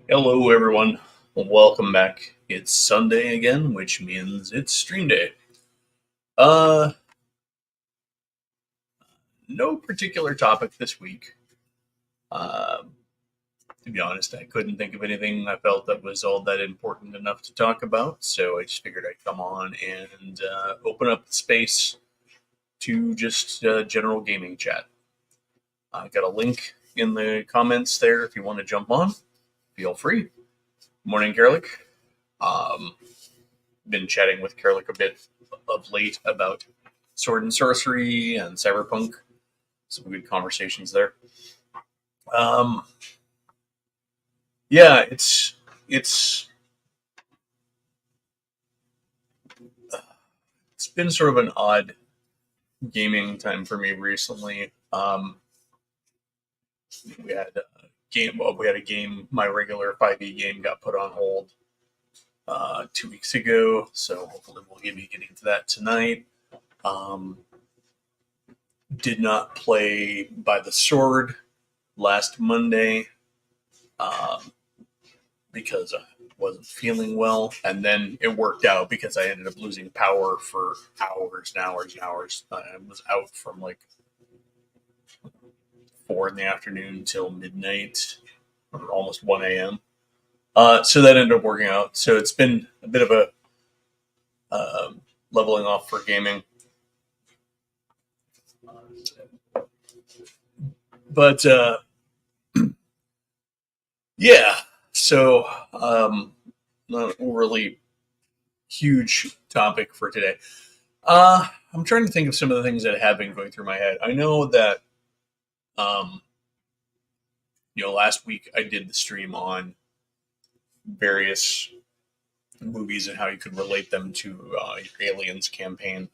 Hello, everyone. Welcome back. It's Sunday again, which means it's stream day. Uh, no particular topic this week. Uh, to be honest, I couldn't think of anything I felt that was all that important enough to talk about, so I just figured I'd come on and open up the space to just general gaming chat. I got a link in the comments there if you want to jump on. Feel free. Morning, Carolic. Um, been chatting with Carolic a bit of late about Sword and Sorcery and Cyberpunk. Some good conversations there. Um, yeah, it's it's been sort of an odd gaming time for me recently. We had a we had a game. My regular 5e game got put on hold 2 weeks ago, so hopefully we'll be getting to that tonight. Um, did not play by the sword last Monday. Um, because I wasn't feeling well. And then it worked out because I ended up losing power for hours and hours and hours. I was out from like 4 in the afternoon till midnight or almost 1 a.m. So that ended up working out. So it's been a bit of a uh, leveling off for gaming. But yeah, so not a really huge topic for today. I'm trying to think of some of the things that have been going through my head. I know that um, last week I did the stream on various movies and how you could relate them to your Aliens campaign,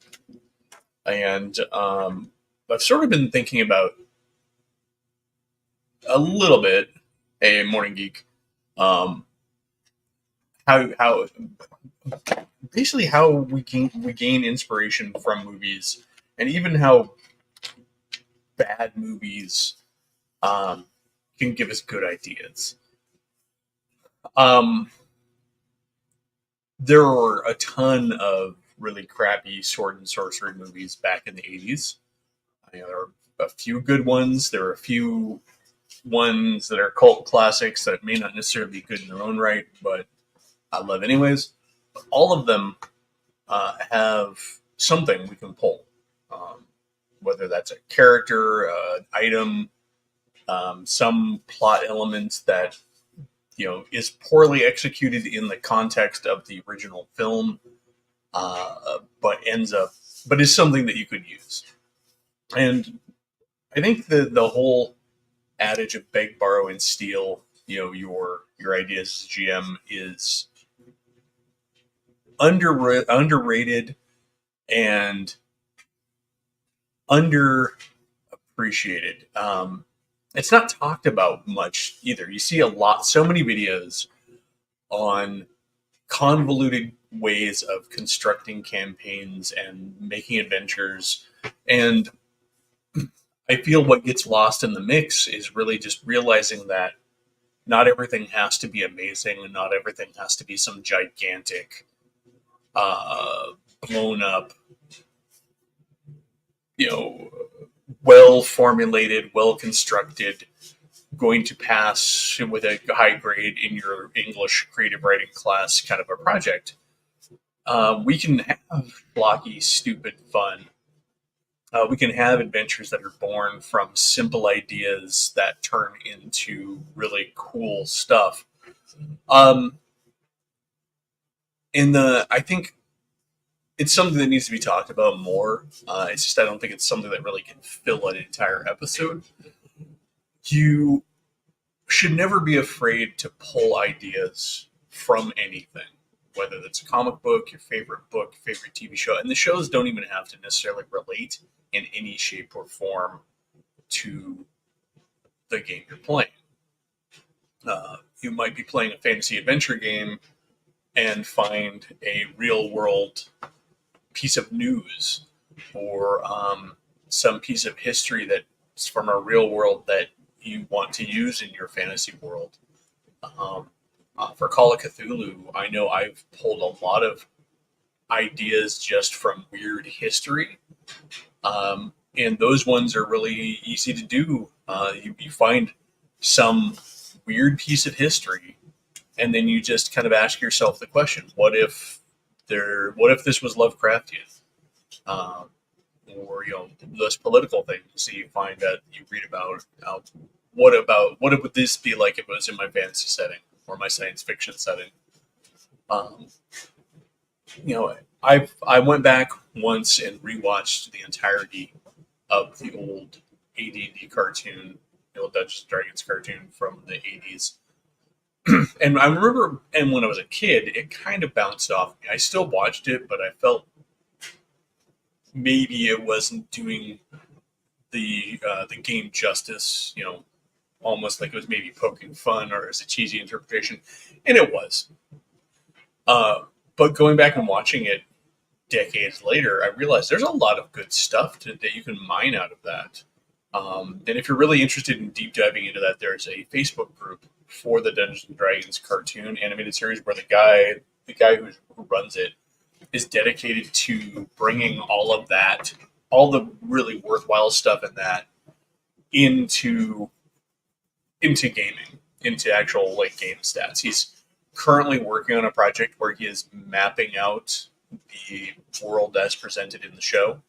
and I've sort of been thinking about a little bit. A morning geek, um, how basically how we gain inspiration from movies, and even how bad movies um, can give us good ideas. Um, there were a ton of really crappy sword and sorcery movies back in the 80s. There are a few good ones. There are a few ones that are cult classics that may not necessarily be good in their own right, but I love anyways. But all of them have something we can pull, um, whether that's a character, item, some plot element that is poorly executed in the context of the original film, but is something that you could use. And I think the whole adage of beg, borrow, and steal, your ideas as GM is underrated and underappreciated. It's not talked about much either. You see so many videos on convoluted ways of constructing campaigns and making adventures. And I feel what gets lost in the mix is really just realizing that not everything has to be amazing and not everything has to be some gigantic, uh, blown up, you know, well formulated, well constructed, going to pass with a high grade in your English creative writing class kind of a project. We can have blocky, stupid fun. We can have adventures that are born from simple ideas that turn into really cool stuff. Um, I think it's something that needs to be talked about more. It's just I don't think it's something that really can fill an entire episode. You should never be afraid to pull ideas from anything, whether that's a comic book, your favorite TV show, and the shows don't even have to necessarily relate in any shape or form to the game you're playing. You might be playing a fantasy adventure game and find a real world piece of news or some piece of history that's from a real world that you want to use in your fantasy world. For Call of Cthulhu, I know I've pulled a lot of ideas just from weird history, and those ones are really easy to do. You find some weird piece of history, and then you just kind of ask yourself the question: what if this was Lovecraftian? Um, or those political things that you find that you read about. What would this be like if it was in my fantasy setting or my science fiction setting? Um, I went back once and rewatched the entirety of the old AD&D cartoon, the old Dungeons and Dragons cartoon from the 80s. And I remember, and when I was a kid, it kind of bounced off me. I still watched it, but I felt maybe it wasn't doing the game justice. Almost like it was maybe poking fun or as a cheesy interpretation, and it was. But going back and watching it decades later, I realized there's a lot of good stuff that you can mine out of that. And if you're really interested in deep diving into that, there's a Facebook group for the Dungeons and Dragons cartoon animated series where the guy who runs it is dedicated to bringing all of that, all the really worthwhile stuff in that, into gaming, into actual like game stats. He's currently working on a project where he is mapping out the world as presented in the show.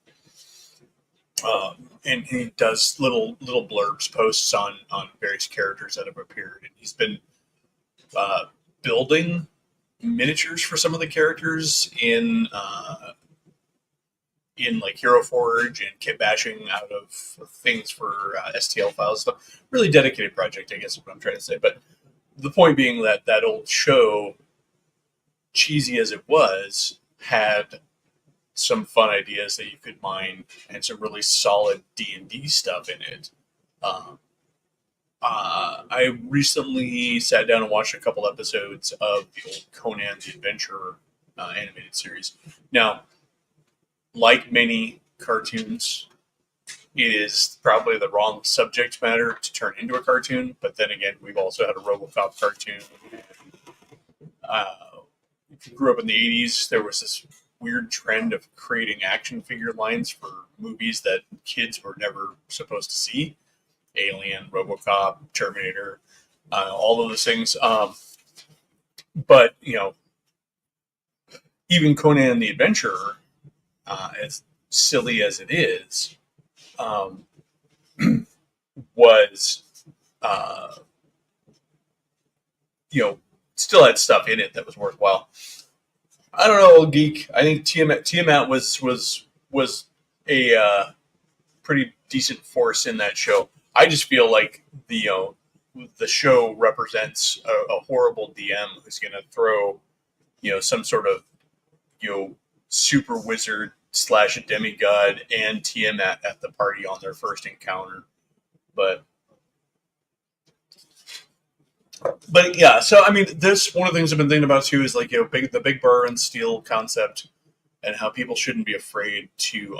And he does little blurbs, posts on various characters that have appeared, and he's been building miniatures for some of the characters in like Hero Forge and kit bashing out of things for STL files. So really dedicated project, I guess is what I'm trying to say. But the point being that old show, cheesy as it was, had some fun ideas that you could mine and some really solid D&D stuff in it. I recently sat down and watched a couple episodes of the old Conan the Adventurer animated series. Now, like many cartoons, it is probably the wrong subject matter to turn into a cartoon. But then again, we've also had a RoboCop cartoon. If you grew up in the 80s, there was this weird trend of creating action figure lines for movies that kids were never supposed to see. Alien, RoboCop, Terminator, all of those things. But, even Conan the Adventurer, as silly as it is, was, still had stuff in it that was worthwhile. I don't know, old geek. I think Tiamat was a pretty decent force in that show. I just feel like the show represents a horrible DM who's going to throw some sort of super wizard / demigod and Tiamat at the party on their first encounter. But yeah, so I mean, this one of the things I've been thinking about too is like the big burr and steel concept, and how people shouldn't be afraid to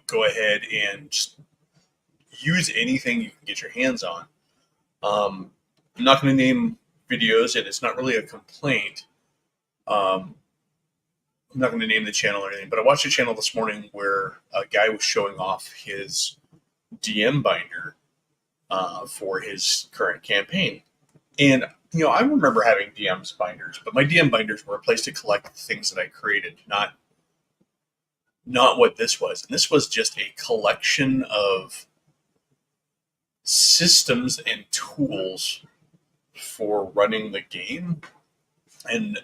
go ahead and just use anything you can get your hands on. I'm not going to name videos, and it's not really a complaint. I'm not going to name the channel or anything, but I watched a channel this morning where a guy was showing off his DM binder for his current campaign. And, I remember having DM's binders, but my DM binders were a place to collect things that I created, not what this was. And this was just a collection of systems and tools for running the game. And,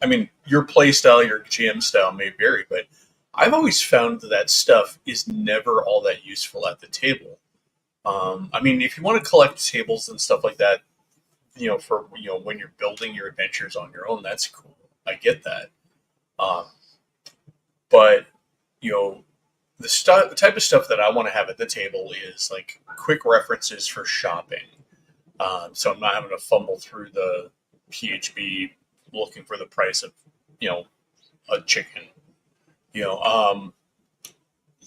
I mean, your play style, your GM style may vary, but I've always found that stuff is never all that useful at the table. I mean, if you want to collect tables and stuff like that, for when you're building your adventures on your own, that's cool. I get that. But the type of stuff that I want to have at the table is like quick references for shopping. So I'm not having to fumble through the PHB looking for the price of a chicken.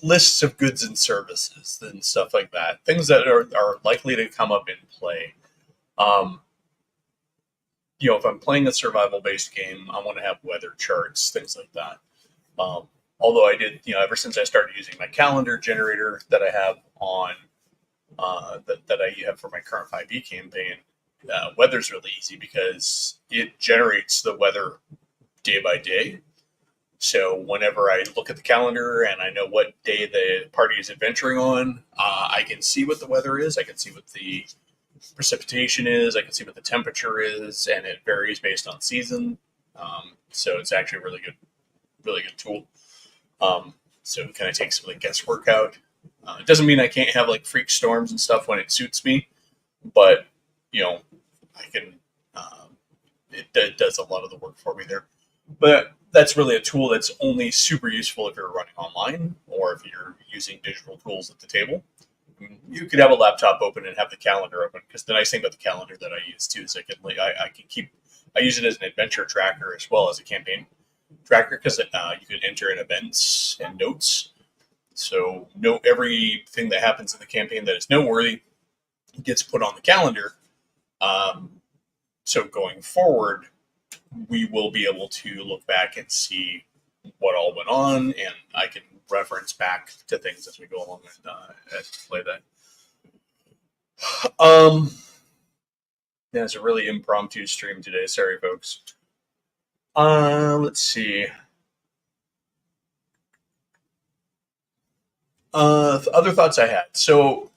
lists of goods and services and stuff like that. Things that are likely to come up in play. Um, if I'm playing a survival based game, I want to have weather charts, things like that. Although I did, ever since I started using my calendar generator that I have on that I have for my current 5e campaign, weather's really easy because it generates the weather day by day. So whenever I look at the calendar and I know what day the party is adventuring on, I can see what the weather is. I can see what the precipitation is. I can see what the temperature is, and it varies based on season. So it's actually a really good tool. So it kind of takes some of the guesswork out. It doesn't mean I can't have like freak storms and stuff when it suits me, but I can. It does a lot of the work for me there. But that's really a tool that's only super useful if you're running online or if you're using digital tools at the table. You could have a laptop open and have the calendar open, because the nice thing about the calendar that I use too is I use it as an adventure tracker as well as a campaign tracker, because you can enter in events and notes. So note everything that happens in the campaign that is noteworthy gets put on the calendar. So going forward, we will be able to look back and see what all went on, and I can reference back to things as we go along and as we play that. Yeah, it's a really impromptu stream today. Sorry, folks. Let's see. Other thoughts I had. So,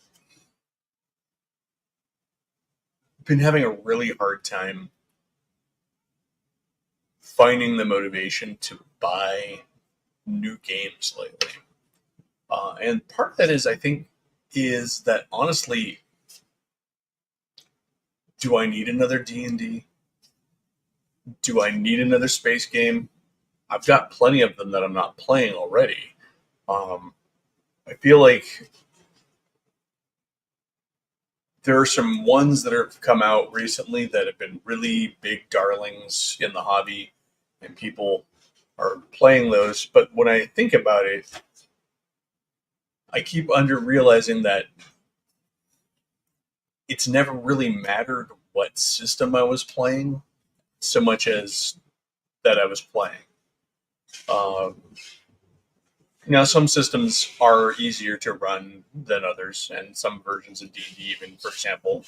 been having a really hard time finding the motivation to buy new games lately. And part of that is, I think, is that honestly, do I need another D&D? Do I need another space game? I've got plenty of them that I'm not playing already. I feel like there are some ones that have come out recently that have been really big darlings in the hobby, and people are playing those. But when I think about it, I keep under realizing that it's never really mattered what system I was playing so much as that I was playing. Now, some systems are easier to run than others, and some versions of D&D, even, for example,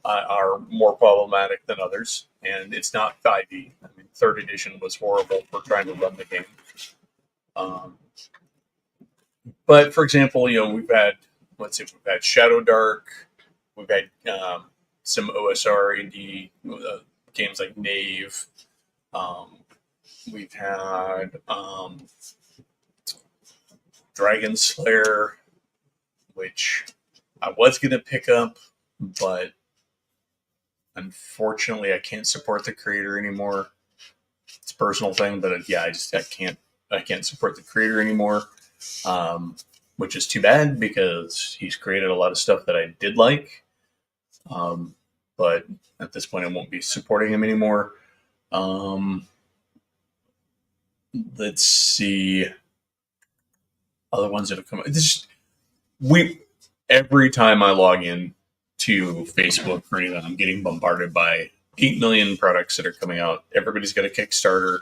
are more problematic than others. And it's not 5e. I mean, 3rd edition was horrible for trying to run the game. But, for example, we've had Shadow Dark, we've had some OSR indie games like Knave. We've had Dragon Slayer, which I was going to pick up, but unfortunately I can't support the creator anymore. It's a personal thing, but I can't support the creator anymore, which is too bad because he's created a lot of stuff that I did like. But at this point I won't be supporting him anymore. Let's see. Other ones that have come. Every time I log in to Facebook or anything, I'm getting bombarded by 8 million products that are coming out. Everybody's got a Kickstarter.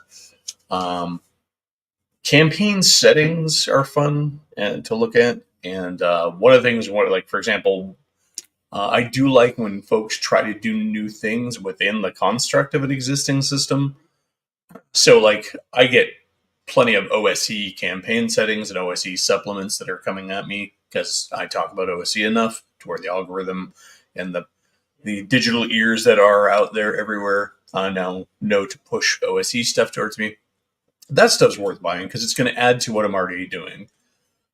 Campaign settings are fun to look at, and one of the things, for example, I do like when folks try to do new things within the construct of an existing system. So, like, I get plenty of OSE campaign settings and OSE supplements that are coming at me because I talk about OSE enough to where the algorithm and the digital ears that are out there everywhere now know to push OSE stuff towards me. That stuff's worth buying because it's going to add to what I'm already doing.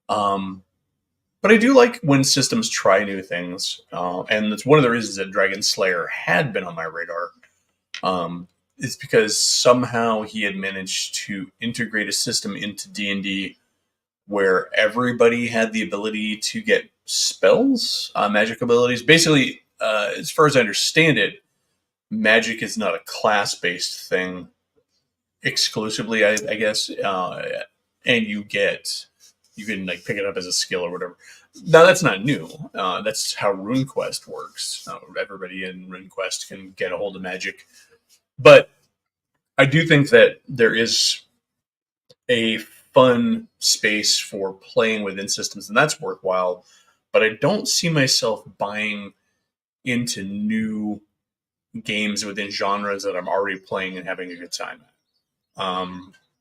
But I do like when systems try new things, and it's one of the reasons that Dragon Slayer had been on my radar. It's because somehow he had managed to integrate a system into D&D where everybody had the ability to get spells, magic abilities. Basically, as far as I understand it, magic is not a class-based thing exclusively, I guess. And you get you can like pick it up as a skill or whatever. Now that's not new. That's how RuneQuest works. Everybody in RuneQuest can get a hold of magic, but I do think that there is a fun space for playing within systems, and that's worthwhile. But I don't see myself buying into new games within genres that I'm already playing and having a good time at.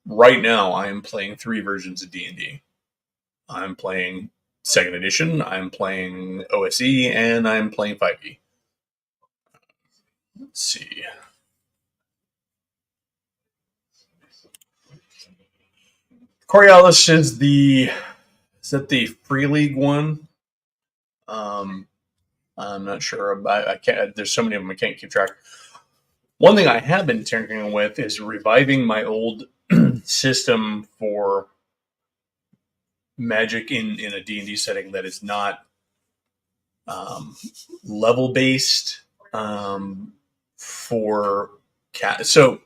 Right now, I am playing 3 versions of D&D. I'm playing Second Edition, I'm playing OSE, and I'm playing 5e. Let's see. Coriolis is that the Free League one? I'm not sure. I can't. There's so many of them I can't keep track. One thing I have been tinkering with is reviving my old system for Magic in a D&D setting that is not level based for cat. So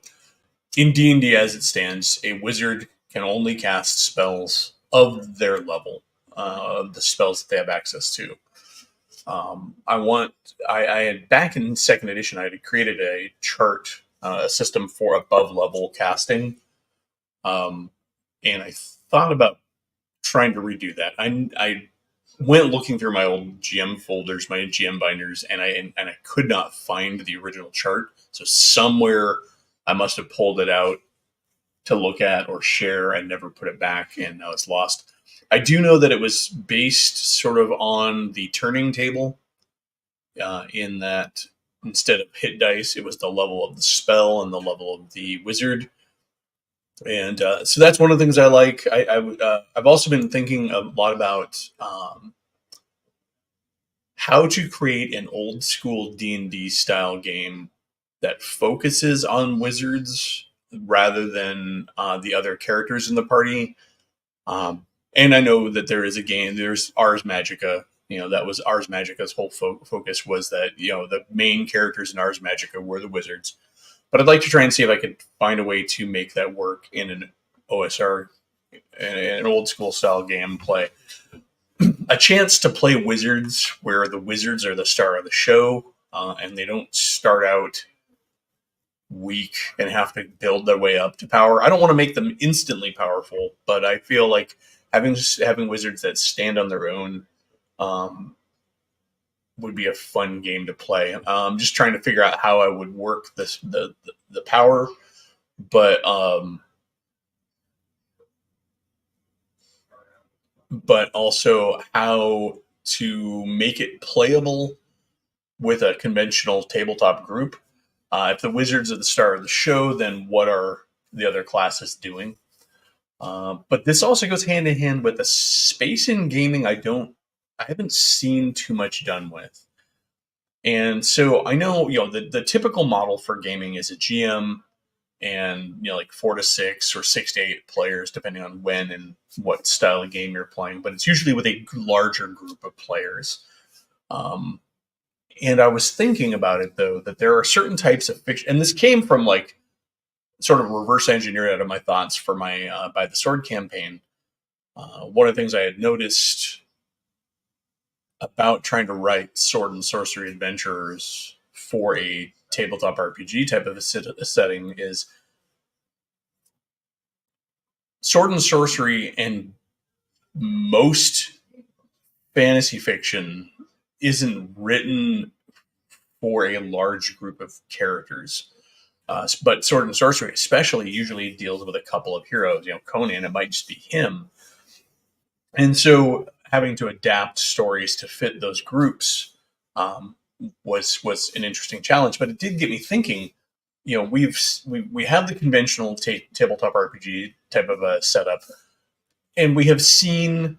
in D&D as it stands, a wizard can only cast spells of their level, the spells that they have access to. I had back in second edition, I had created a chart, a system for above level casting. And I thought about trying to redo that. I went looking through my old GM folders, my GM binders, and I could not find the original chart. So somewhere I must have pulled it out to look at or share and never put it back, and now it's lost. I do know that it was based sort of on the turning table, in that instead of hit dice, it was the level of the spell and the level of the wizard. And so that's one of the things I like. I've also been thinking a lot about how to create an old school D&D style game that focuses on wizards rather than the other characters in the party. And I know that there is a game. There's Ars Magica. That was Ars Magica's whole focus was that the main characters in Ars Magica were the wizards. But I'd like to try and see if I could find a way to make that work in an OSR, an old school style gameplay. A chance to play wizards where the wizards are the star of the show, and they don't start out weak and have to build their way up to power. I don't want to make them instantly powerful, but I feel like having wizards that stand on their own would be a fun game to play. Just trying to figure out how I would work the power, but also how to make it playable with a conventional tabletop group. If the wizards are the star of the show, then what are the other classes doing? But this also goes hand in hand with the space in gaming. I haven't seen too much done with. And so I know, the typical model for gaming is a GM and, like 4 to 6 or 6 to 8 players, depending on when and what style of game you're playing. But it's usually with a larger group of players. And I was thinking about it, though, that there are certain types of fiction, and this came from like sort of reverse engineered out of my thoughts for my By the Sword campaign. One of the things I had noticed about trying to write sword and sorcery adventurers for a tabletop RPG type of a setting is sword and sorcery and most fantasy fiction isn't written for a large group of characters. But sword and sorcery especially usually deals with a couple of heroes. Conan, it might just be him. And so having to adapt stories to fit those groups was an interesting challenge. But it did get me thinking. We have the conventional tabletop RPG type of a setup, and we have seen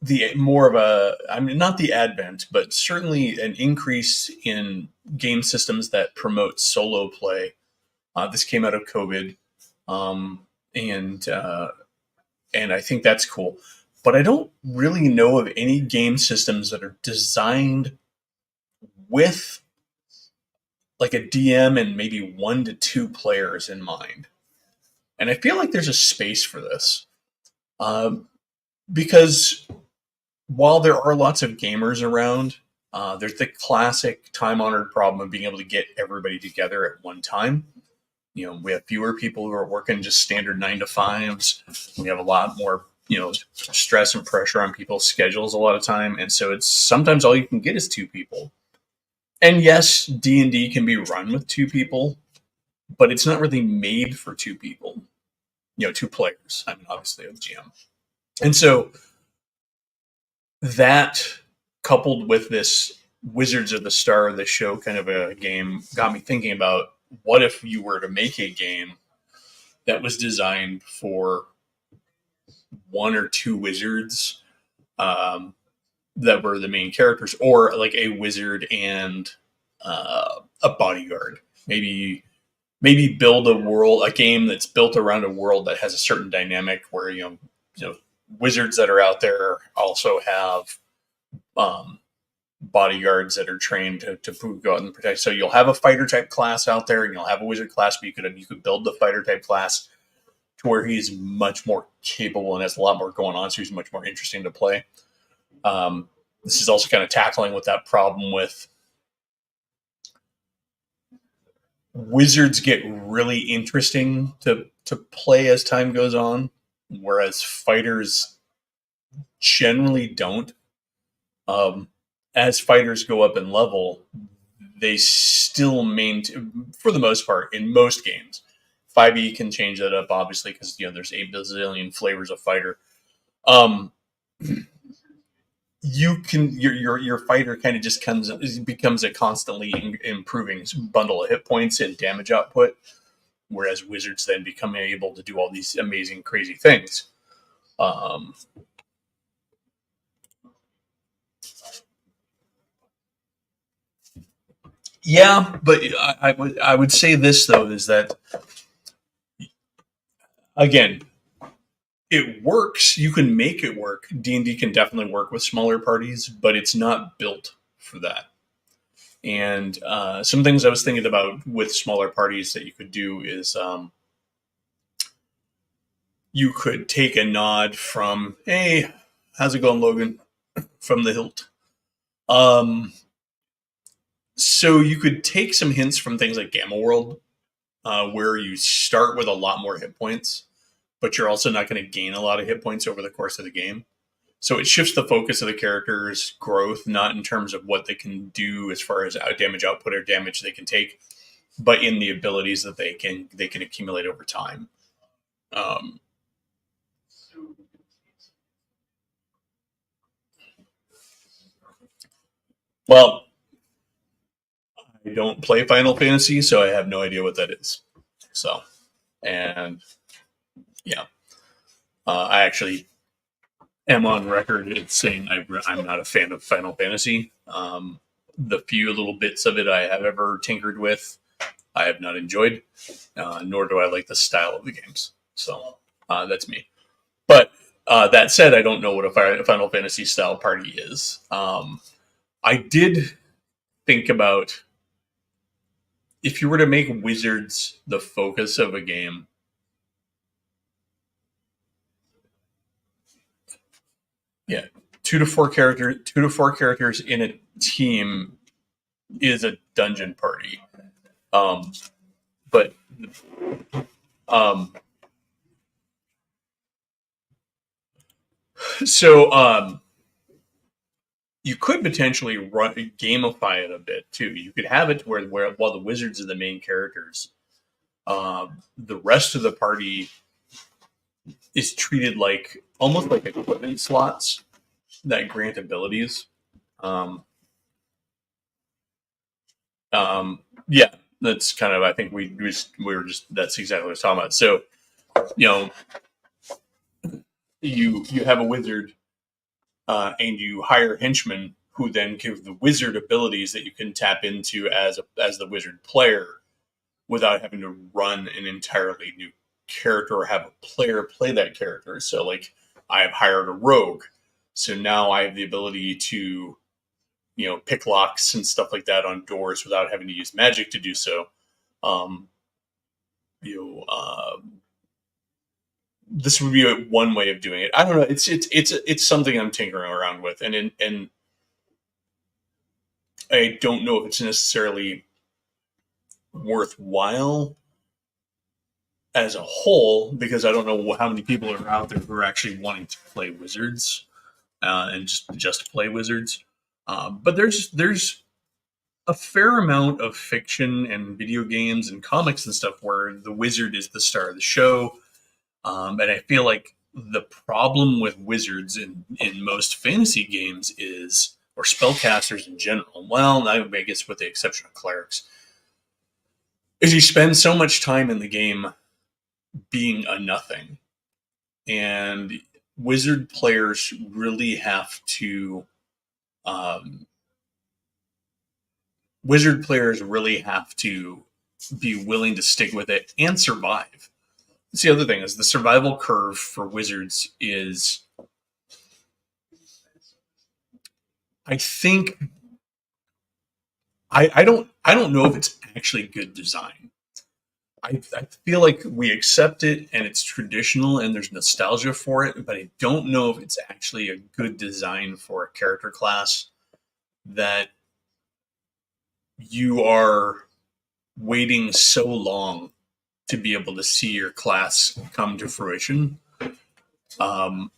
not the advent, but certainly an increase in game systems that promote solo play. This came out of COVID, and I think that's cool. But I don't really know of any game systems that are designed with like a DM and maybe 1 to 2 players in mind. And I feel like there's a space for this. Um, because while there are lots of gamers around, there's the classic time honored problem of being able to get everybody together at one time. We have fewer people who are working just standard 9 to 5s. We have a lot more, stress and pressure on people's schedules a lot of time. And so it's sometimes all you can get is 2 people. And yes, D&D can be run with 2 people, but it's not really made for 2 people, 2 players. I mean, obviously, a GM. And so that, coupled with this Wizards of the Star of the Show kind of a game, got me thinking about what if you were to make a game that was designed for 1 or 2 wizards that were the main characters, or like a wizard and a bodyguard. Maybe build a game that's built around a world that has a certain dynamic where wizards that are out there also have bodyguards that are trained to go out and protect. So you'll have a fighter type class out there, and you'll have a wizard class, but you could build the fighter type class to where he's much more capable and has a lot more going on, so he's much more interesting to play. This is also kind of tackling with that problem with wizards get really interesting to play as time goes on, whereas fighters generally don't. As fighters go up in level, they still maintain, for the most part, in most games. 5e can change that up, obviously, because there's 8 bazillion flavors of fighter. Your fighter kind of just becomes a constantly improving bundle of hit points and damage output, whereas wizards then become able to do all these amazing, crazy things. Yeah, but I would say this though is that, again, it works. You can make it work. D&D can definitely work with smaller parties, but it's not built for that. And some things I was thinking about with smaller parties that you could do is you could take a nod from, hey, how's it going, Logan, from the hilt. So you could take some hints from things like Gamma World, where you start with a lot more hit points, but you're also not going to gain a lot of hit points over the course of the game. So it shifts the focus of the character's growth, not in terms of what they can do as far as damage output or damage they can take, but in the abilities that they can accumulate over time. Well, I don't play Final Fantasy, so I have no idea what that is. So, and yeah, I actually am on record as saying I'm not a fan of Final Fantasy. The few little bits of it I have ever tinkered with, I have not enjoyed, nor do I like the style of the games. So that's me. But that said, I don't know what a Final Fantasy style party is. I did think about, if you were to make wizards the focus of a game, yeah, 2 to 4 characters in a team is a dungeon party. But so you could potentially gamify it a bit too. You could have it where while the wizards are the main characters, the rest of the party is treated like almost like equipment slots that grant abilities. Yeah, that's kind of, I think we were just that's exactly what I was talking about. So you know you have a wizard, and you hire henchmen who then give the wizard abilities that you can tap into as the wizard player without having to run an entirely new character or have a player play that character. So like, I have hired a rogue, so now I have the ability to pick locks and stuff like that on doors without having to use magic to do so. Um, you know, this would be one way of doing it. I don't know. It's something I'm tinkering around with, and I don't know if it's necessarily worthwhile as a whole, because I don't know how many people are out there who are actually wanting to play Wizards, and just play Wizards. But there's a fair amount of fiction and video games and comics and stuff where the wizard is the star of the show. And I feel like the problem with wizards in most fantasy games is, or spellcasters in general, well, I guess with the exception of clerics, is you spend so much time in the game being a nothing. And wizard players really have to be willing to stick with it and survive. That's the other thing, is the survival curve for wizards is, I think, I don't know if it's actually good design. I feel like we accept it and it's traditional and there's nostalgia for it, but I don't know if it's actually a good design for a character class that you are waiting so long to be able to see your class come to fruition. Um,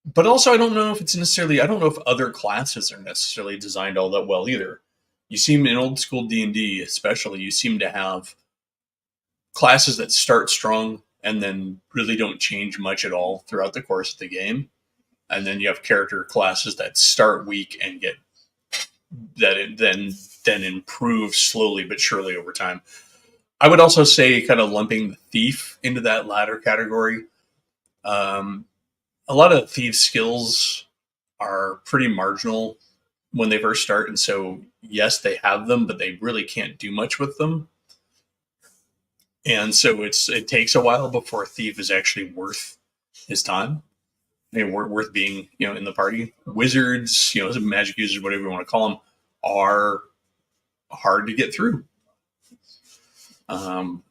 but also, I don't know if it's necessarily. I don't know if other classes are necessarily designed all that well either. You seem in old school D&D, especially, you seem to have classes that start strong and then really don't change much at all throughout the course of the game, and then you have character classes that start weak and get then improve slowly but surely over time. I would also say, kind of lumping the thief into that latter category. Um, a lot of thief skills are pretty marginal when they first start, and so yes, they have them, but they really can't do much with them. And so it takes a while before a thief is actually worth his time. Worth being, in the party. Wizards, magic users, whatever you want to call them, are hard to get through. Um,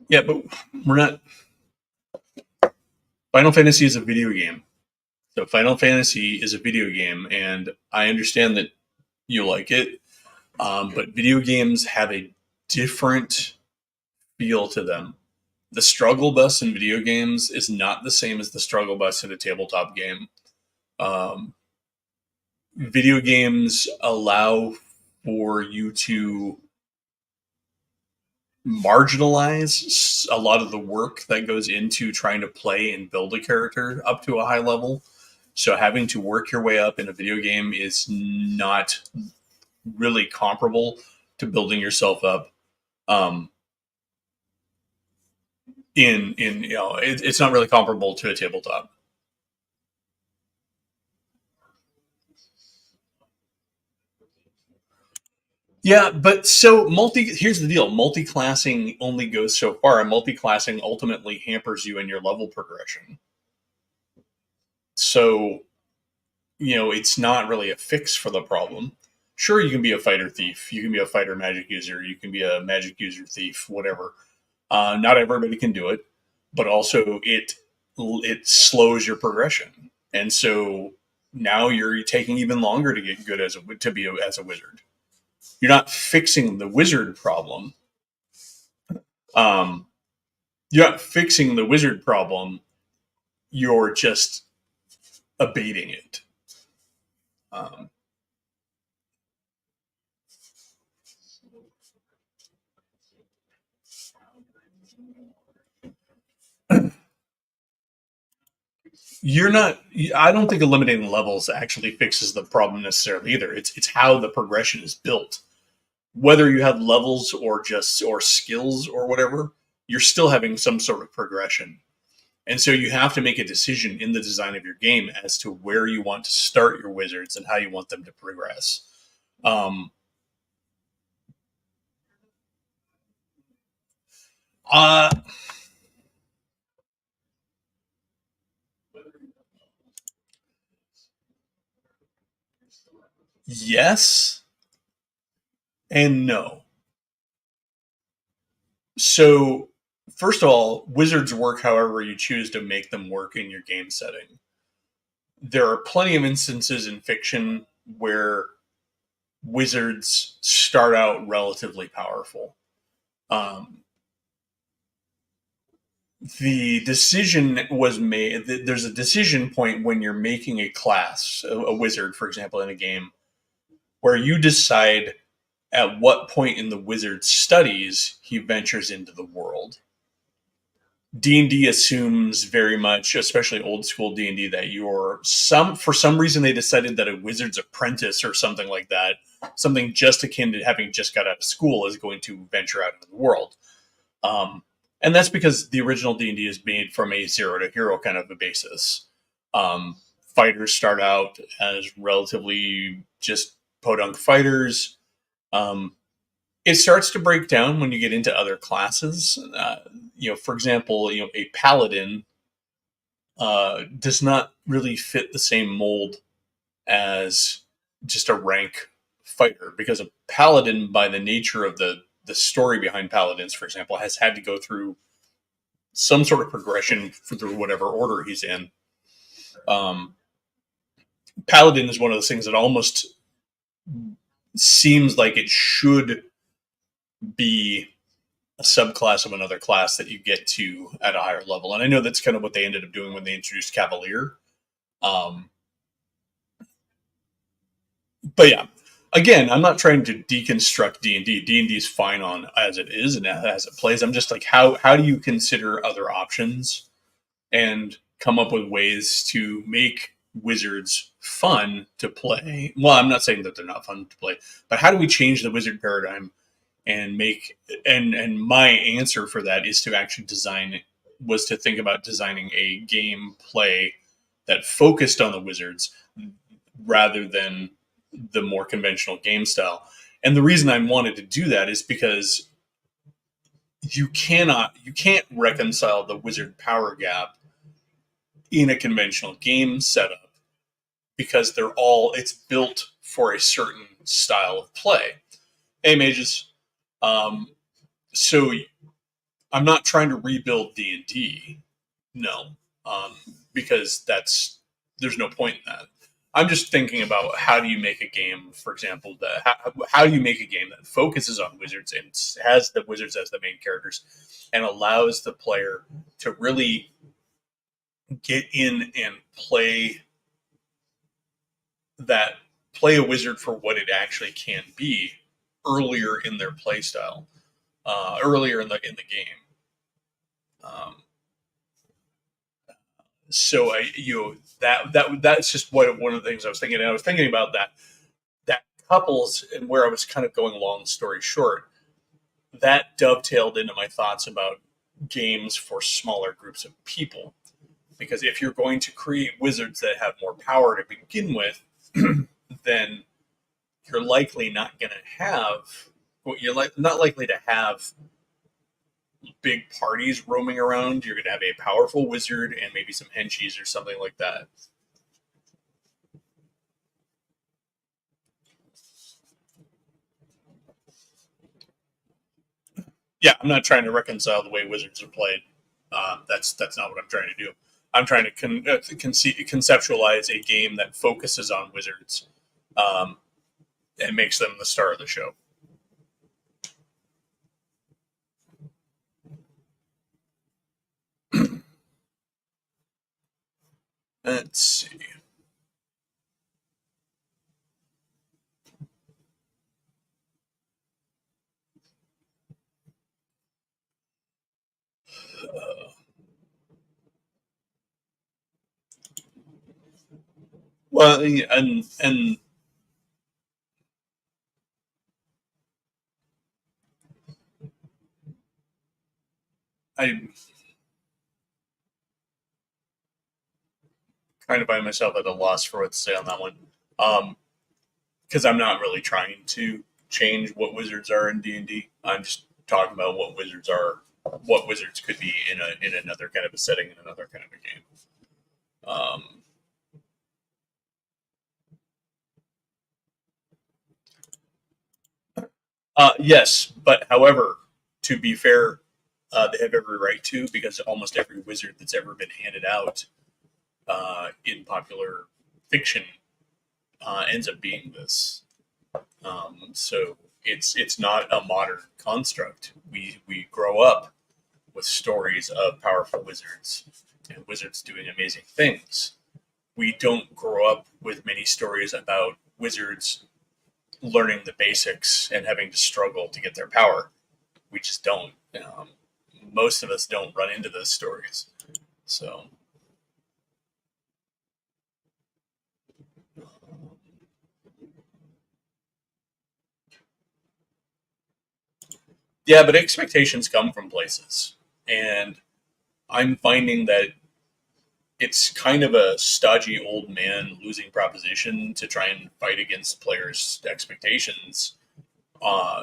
yeah, but we're not. Final Fantasy is a video game. So Final Fantasy is a video game, and I understand that you like it, but video games have a different feel to them. The struggle bus in video games is not the same as the struggle bus in a tabletop game. Um, Video games allow for you to marginalize a lot of the work that goes into trying to play and build a character up to a high level. So having to work your way up in a video game is not really comparable to building yourself up. Um, it's not really comparable to a tabletop. Yeah, but so here's the deal. Multi-classing only goes so far, and multi-classing ultimately hampers you in your level progression. So, it's not really a fix for the problem. Sure, you can be a fighter thief, you can be a fighter magic user, you can be a magic user thief, whatever. Not everybody can do it, but also it slows your progression, and so now you're taking even longer to get good as a wizard. You're not fixing the wizard problem. Um, you're not fixing the wizard problem. You're just abating it. Um, you're not. I don't think eliminating levels actually fixes the problem necessarily either. It's how the progression is built. Whether you have levels or skills or whatever, you're still having some sort of progression. And so you have to make a decision in the design of your game as to where you want to start your wizards and how you want them to progress. Um, uh, Yes and no. So, first of all, wizards work however you choose to make them work in your game setting. There are plenty of instances in fiction where wizards start out relatively powerful. Um, the decision was made. There's a decision point when you're making a class, a wizard, for example, in a game, where you decide at what point in the wizard's studies he ventures into the world. D&D assumes very much, especially old school D&D, that you're for some reason they decided that a wizard's apprentice or something like that, something just akin to having just got out of school, is going to venture out into the world. Um, and that's because the original D&D is made from a zero to hero kind of a basis. Fighters start out as relatively just podunk fighters. Um, it starts to break down when you get into other classes. For example, a paladin does not really fit the same mold as just a rank fighter, because a paladin, by the nature of the story behind paladins, for example, has had to go through some sort of progression through whatever order he's in. Um, Paladin is one of those things that almost seems like it should be a subclass of another class that you get to at a higher level. And I know that's kind of what they ended up doing when they introduced Cavalier. Um, but yeah, again, I'm not trying to deconstruct D&D. D&D is fine on as it is and as it plays. I'm just like, how do you consider other options and come up with ways to make wizards fun to play? Well, I'm not saying that they're not fun to play, but how do we change the wizard paradigm and make and my answer for that is to actually think about designing a game play that focused on the wizards rather than the more conventional game style. And the reason I wanted to do that is because you can't reconcile the wizard power gap in a conventional game setup, because it's built for a certain style of play. Hey, mages. So I'm not trying to rebuild D&D, no, um, because there's no point in that. I'm just thinking about how do you make a game, for example, how do you make a game that focuses on wizards and has the wizards as the main characters and allows the player to really get in and play a wizard for what it actually can be earlier in their play style, earlier in the game. So that's just one of the things I was thinking. And I was thinking about that couples, and where I was kind of going. Long story short, that dovetailed into my thoughts about games for smaller groups of people. Because if you're going to create wizards that have more power to begin with, then you're likely not going to have. Not likely to have big parties roaming around. You're going to have a powerful wizard and maybe some henchies or something like that. Yeah, I'm not trying to reconcile the way wizards are played. That's not what I'm trying to do. I'm trying to conceptualize a game that focuses on wizards, um, and makes them the star of the show. Let's see. Well, and I kind of find myself at a loss for what to say on that one, because I'm not really trying to change what wizards are in D&D. I'm just talking about what wizards could be in another kind of a setting, in another kind of a game. Um, Yes, but however, to be fair, they have every right to, because almost every wizard that's ever been handed out in popular fiction ends up being this. So it's not a modern construct. We grow up with stories of powerful wizards and wizards doing amazing things. We don't grow up with many stories about wizards learning the basics and having to struggle to get their power. We just don't. Most of us don't run into those stories. So, yeah, but expectations come from places. And I'm finding that it's kind of a stodgy old man losing proposition to try and fight against players' expectations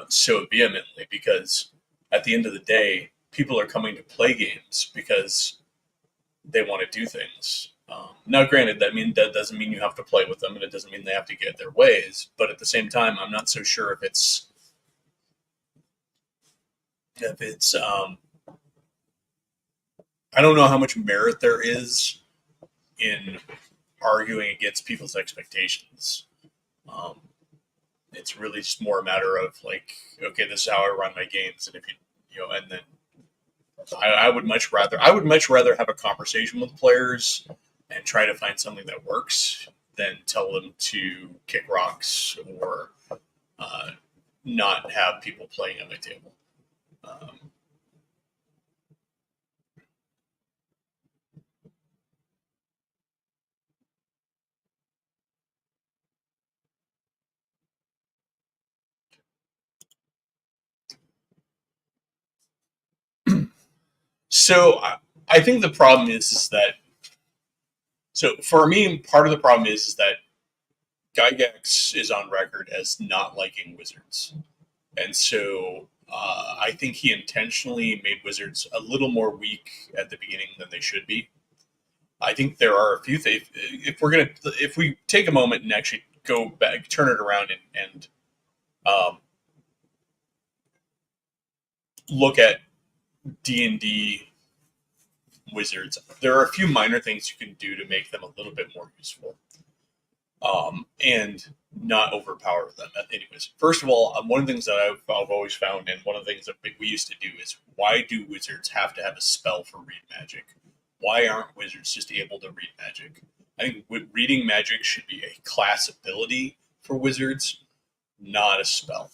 so vehemently, because at the end of the day, people are coming to play games because they want to do things. Now, granted, that doesn't mean you have to play with them, and it doesn't mean they have to get their ways. But at the same time, I'm not so sure if it's. I don't know how much merit there is in arguing against people's expectations. Um, it's really just more a matter of like, okay, this is how I run my games, and if and then I would much rather have a conversation with players and try to find something that works than tell them to kick rocks or uh, not have people playing at my table. Um, so I think the problem is that so for me, part of the problem is that Gygax is on record as not liking wizards, and so I think he intentionally made wizards a little more weak at the beginning than they should be. I think there are a few things. If we take a moment and actually go back, turn it around, and look at D&D wizards, there are a few minor things you can do to make them a little bit more useful, and not overpower them. Anyways, first of all, one of the things that I've always found, and one of the things that we used to do, is why do wizards have to have a spell for read magic? Why aren't wizards just able to read magic? I think reading magic should be a class ability for wizards, not a spell.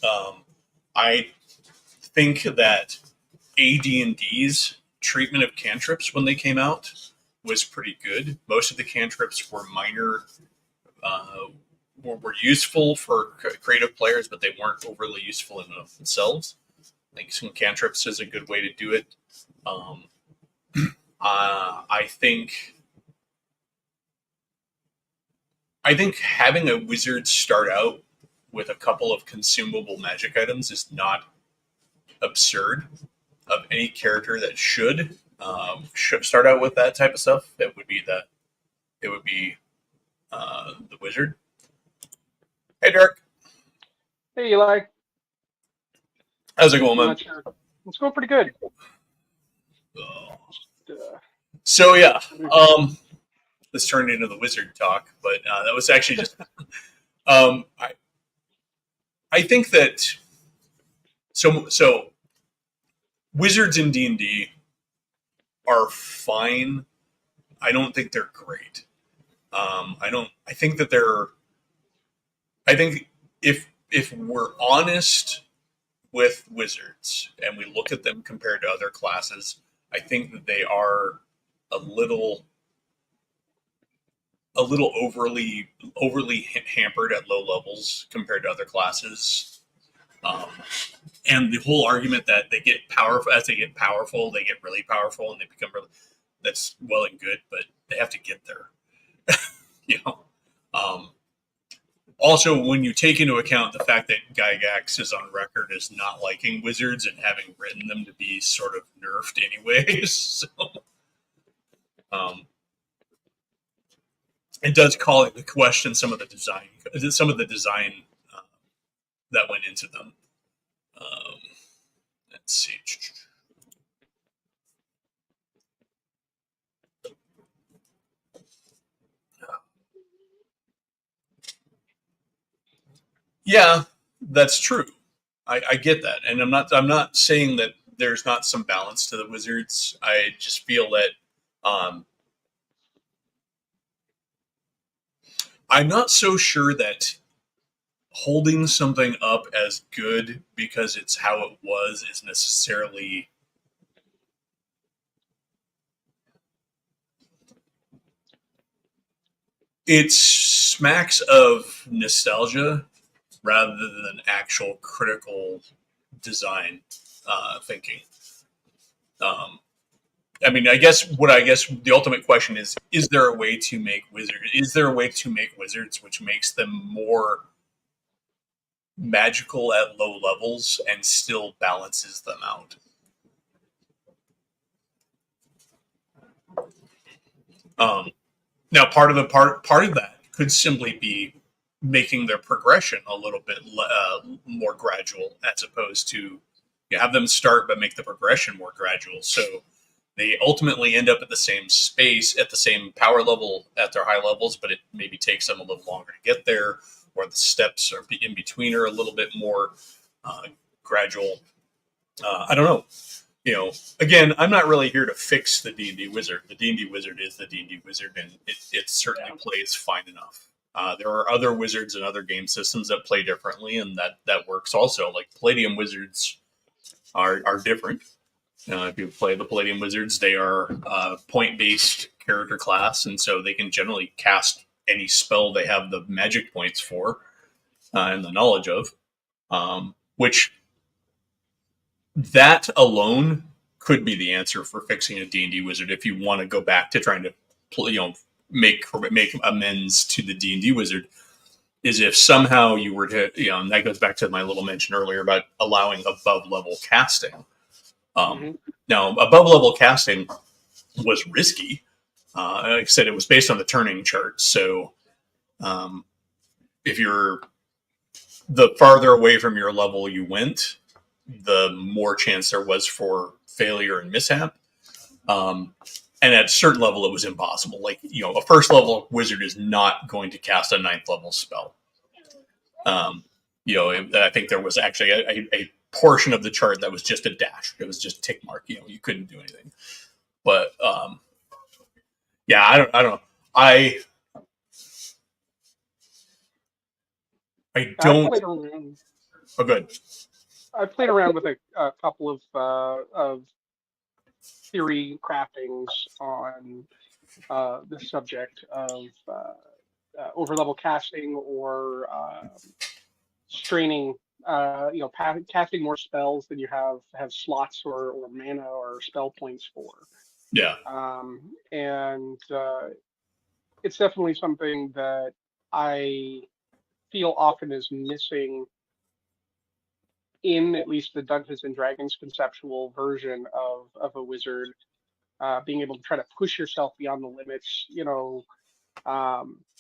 Um, I think that AD&D's treatment of cantrips when they came out was pretty good. Most of the cantrips were minor, uh, were useful for creative players, but they weren't overly useful in of themselves. I think some cantrips is a good way to do it. Um, I think having a wizard start out with a couple of consumable magic items is not absurd. Of any character that should start out with that type of stuff, it would be the wizard. Hey, Derek, Hey, Eli. how's it going, man? Not sure. It's going pretty good. Uh, Uh, so yeah, what do um, this turned into the wizard talk, but that was actually just um, I think that so wizards in D&D are fine. I don't think they're great. I don't. I think that they're. I think if we're honest with wizards and we look at them compared to other classes, I think that they are a little overly hampered at low levels compared to other classes. Um, and the whole argument that they get powerful as they get powerful, they get really powerful and they become really, that's well and good, but they have to get there. You know. Um, Also, when you take into account the fact that Gygax is on record as not liking wizards and having written them to be sort of nerfed anyways, so, um, it does call into question some of the design that went into them. Let's see. Yeah, that's true. I get that, and I'm not saying that there's not some balance to the Wizards. I just feel that I'm not so sure that holding something up as good because it's how it was is necessarily it smacks of nostalgia rather than actual critical design thinking. Um, I mean, I guess the ultimate question is there a way to make wizards? Is there a way to make wizards which makes them more magical at low levels and still balances them out? Um, Now, part of that could simply be making their progression a little bit more gradual, as opposed to you have them start but make the progression more gradual. So they ultimately end up at the same space, at the same power level at their high levels, but it maybe takes them a little longer to get there, or the steps are in between are a little bit more uh, gradual. I don't know. Again, I'm not really here to fix the D&D wizard. The D&D wizard is the D&D wizard, and it certainly plays fine enough. There are other wizards and other game systems that play differently, and that works also. Like Palladium wizards are different. If you play the Palladium wizards, they are point based character class, and so they can generally cast any spell they have the magic points for and the knowledge of, which that alone could be the answer for fixing a D&D wizard if you want to go back to trying to make amends to the D&D wizard. Is if somehow you were to, and that goes back to my little mention earlier about allowing above level casting. Now, above level casting was risky. Like I said, it was based on the turning chart. So if you're the farther away from your level you went, the more chance there was for failure and mishap. And at a certain level, it was impossible. Like, a first level wizard is not going to cast a ninth level spell. I think there was actually a portion of the chart that was just a dash. It was just tick mark. You couldn't do anything. But yeah, I don't know. I don't. Oh, good. I played around with a couple of theory craftings on the subject of overlevel casting or straining. Casting more spells than you have slots or mana or spell points for. Yeah. And it's definitely something that I feel often is missing in at least the Dungeons and Dragons conceptual version of a wizard, being able to try to push yourself beyond the limits,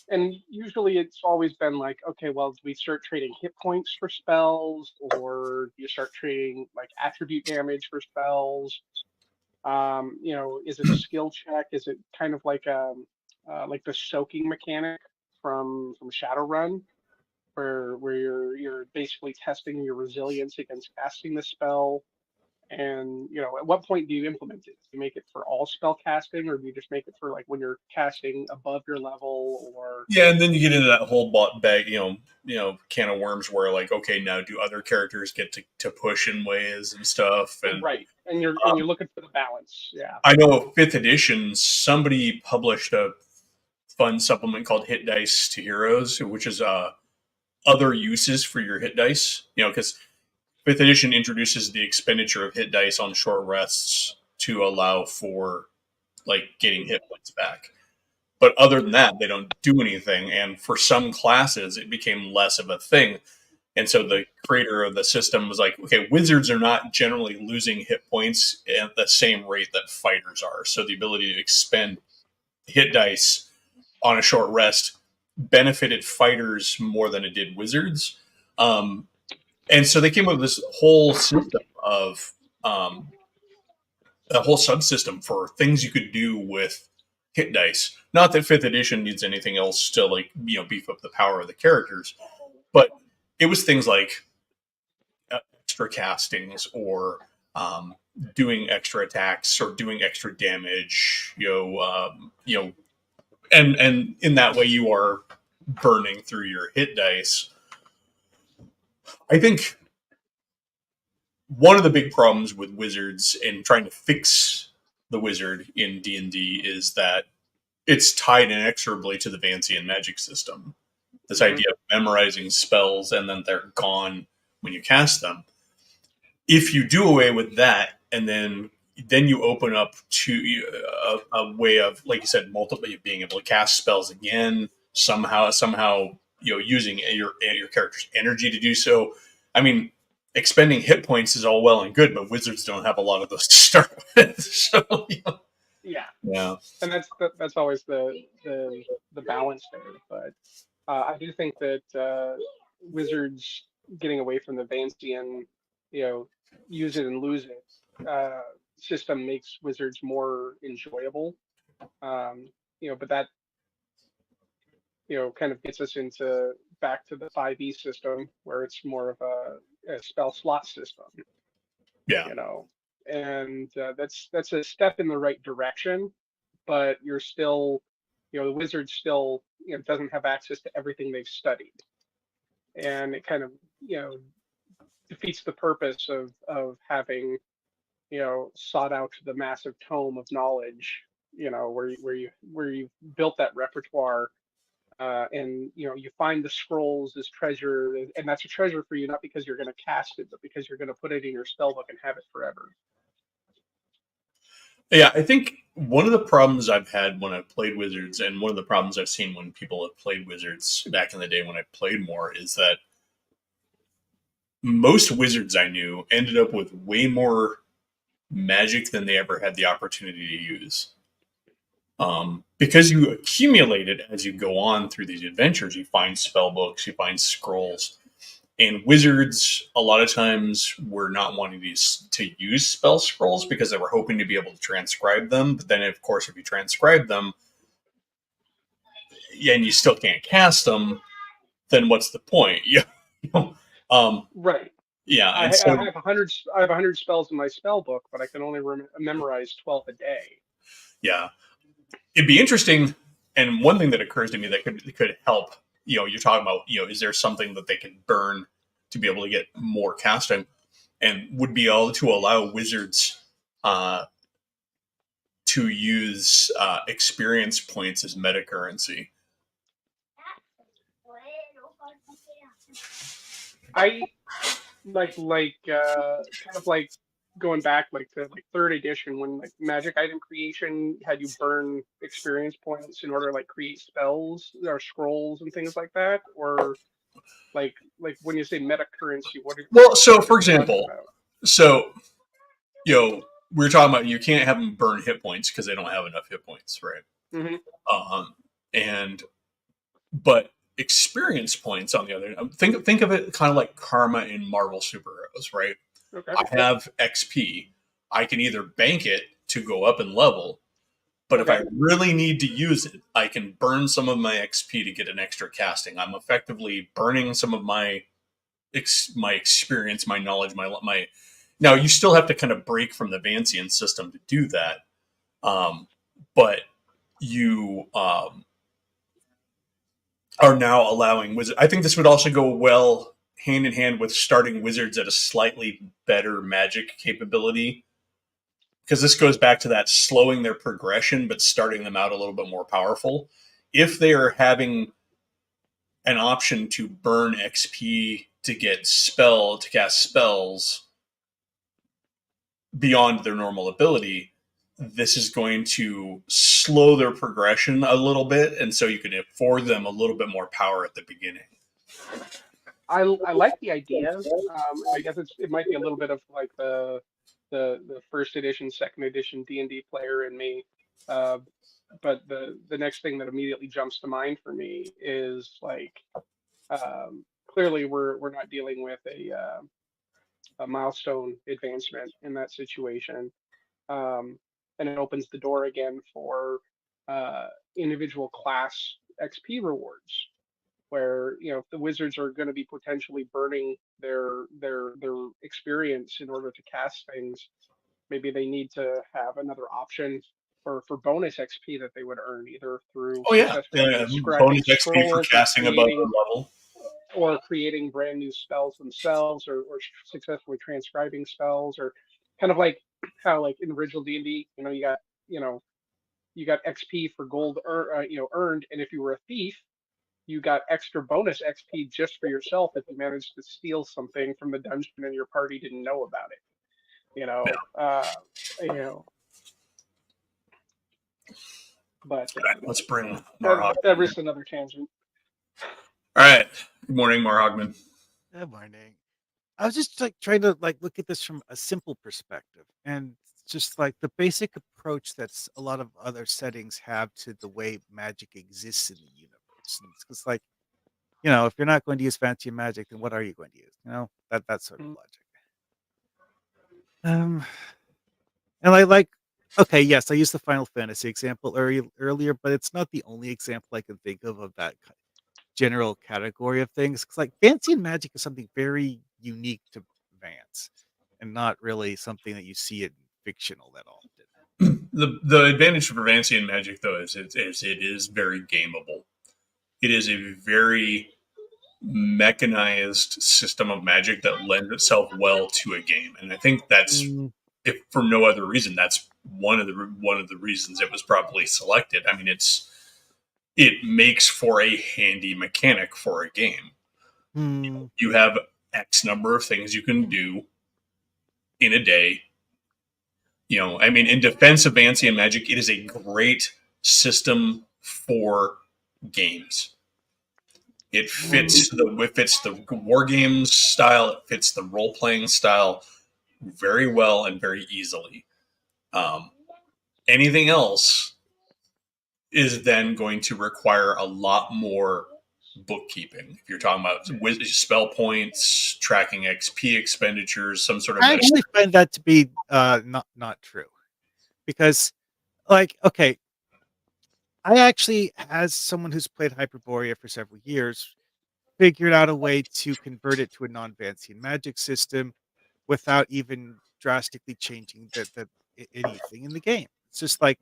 and usually it's always been like, okay, well, do we start trading hit points for spells, or do you start trading like attribute damage for spells? Is it a skill check? Is it kind of like the soaking mechanic from Shadowrun, where you're basically testing your resilience against casting the spell? And at what point do you implement it? Do you make it for all spell casting, or do you just make it for like when you're casting above your level? Or yeah, and then you get into that whole bag, can of worms where like, okay, now do other characters get to push in ways and stuff? And right, and you're looking for the balance. Yeah, I know 5th edition, somebody published a fun supplement called Hit Dice to Heroes, which is other uses for your hit dice. Because 5th edition introduces the expenditure of hit dice on short rests to allow for like getting hit points back. But other than that, they don't do anything. And for some classes, it became less of a thing. And so the creator of the system was like, okay, wizards are not generally losing hit points at the same rate that fighters are. So the ability to expend hit dice on a short rest benefited fighters more than it did wizards. And so they came up with this whole system of a whole subsystem for things you could do with hit dice. Not that fifth edition needs anything else to like beef up the power of the characters, but it was things like extra castings or doing extra attacks or doing extra damage. And in that way you are burning through your hit dice. I think one of the big problems with wizards and trying to fix the wizard in D&D is that it's tied inexorably to the Vancian magic system. This idea of memorizing spells and then they're gone when you cast them. If you do away with that, and then you open up to a way of, like you said, multiple being able to cast spells again somehow, using your character's energy to do so. I mean, expending hit points is all well and good, but wizards don't have a lot of those to start with. So, yeah, and that's always the balance there. But I do think that wizards getting away from the Vancian, use it and lose it system makes wizards more enjoyable. But that kind of gets us into back to the 5e system where it's more of a spell slot system. Yeah. And that's a step in the right direction, but you're still, the wizard still, doesn't have access to everything they've studied, and it kind of, defeats the purpose of having, sought out the massive tome of knowledge, where you built that repertoire. And you find the scrolls as treasure, and that's a treasure for you not because you're going to cast it, but because you're going to put it in your spell book and have it forever. Yeah, I think one of the problems I've had when I've played Wizards, and one of the problems I've seen when people have played Wizards back in the day when I played more, is that most Wizards I knew ended up with way more magic than they ever had the opportunity to use. Because you accumulate it as you go on through these adventures. You find spell books, you find scrolls. And wizards, a lot of times, were not wanting to use spell scrolls because they were hoping to be able to transcribe them. But then, of course, if you transcribe them and you still can't cast them, then what's the point? Right. Yeah. I have 100 spells in my spell book, but I can only memorize 12 a day. Yeah. It'd be interesting, and one thing that occurs to me that could help, you're talking about, is there something that they could burn to be able to get more casting, and would be able to allow wizards to use experience points as meta currency. I kind of like going back to third edition when magic item creation had you burn experience points in order to create spells or scrolls and things like that, or like when you say meta currency, so for example, we're talking about you can't have them burn hit points because they don't have enough hit points, right? Mm-hmm. But experience points on the other hand, think of it kind of like karma in Marvel superheroes, right? Okay. I have XP. I can either bank it to go up in level, but if I really need to use it, I can burn some of my XP to get an extra casting. I'm effectively burning some of my experience, my knowledge, my. Now you still have to kind of break from the Vancian system to do that, but you are now allowing wizards. I think this would also go well hand in hand with starting wizards at a slightly better magic capability, because this goes back to that slowing their progression but starting them out a little bit more powerful. If they are having an option to burn XP to cast spells beyond their normal ability, this is going to slow their progression a little bit, and so you can afford them a little bit more power at the beginning. I like the idea. I guess it might be a little bit of the first edition, second edition D&D player in me. But the next thing that immediately jumps to mind for me is clearly we're not dealing with a milestone advancement in that situation, and it opens the door again for uh, individual class XP rewards, where if the wizards are going to be potentially burning their experience in order to cast things, maybe they need to have another option for bonus XP that they would earn either through Oh yeah, successfully transcribing bonus XP for scrolls casting above the level. or creating brand new spells themselves, or successfully transcribing spells, or kind of like how like in original D&D, you know you got XP for gold earned, and if you were a thief, you got extra bonus XP just for yourself if you managed to steal something from the dungeon and your party didn't know about it. You Yeah. know, you know, but Let's bring that was another tangent. All right. Good morning, Marhogman. Good morning. I was just like trying to like look at this from a simple perspective, and just like the basic approach that's a lot of other settings have to the way magic exists in the universe. And it's like, if you're not going to use fancy magic, then what are you going to use? That sort of logic. And I like, okay, yes, I used the Final Fantasy example earlier, but it's not the only example I can think of that general category of things. 'Cause like fancy and magic is something very unique to Vance, and not really something that you see in fictional that often. The advantage for fancy and magic, though, is it is very gameable. It is a very mechanized system of magic that lends itself well to a game, and I think that's, if for no other reason, that's one of the reasons it was probably selected. I mean, it makes for a handy mechanic for a game. You have X number of things you can do in a day. I mean, in defense of fancy and magic, it is a great system for games. It fits the war games style. It fits the role playing style very well and very easily. Anything else is then going to require a lot more bookkeeping. If you're talking about spell points, tracking XP expenditures, some sort of. I actually find that to be not true, because, like, okay, I actually, as someone who's played Hyperborea for several years, figured out a way to convert it to a non-Vancian magic system without even drastically changing anything in the game. It's just like,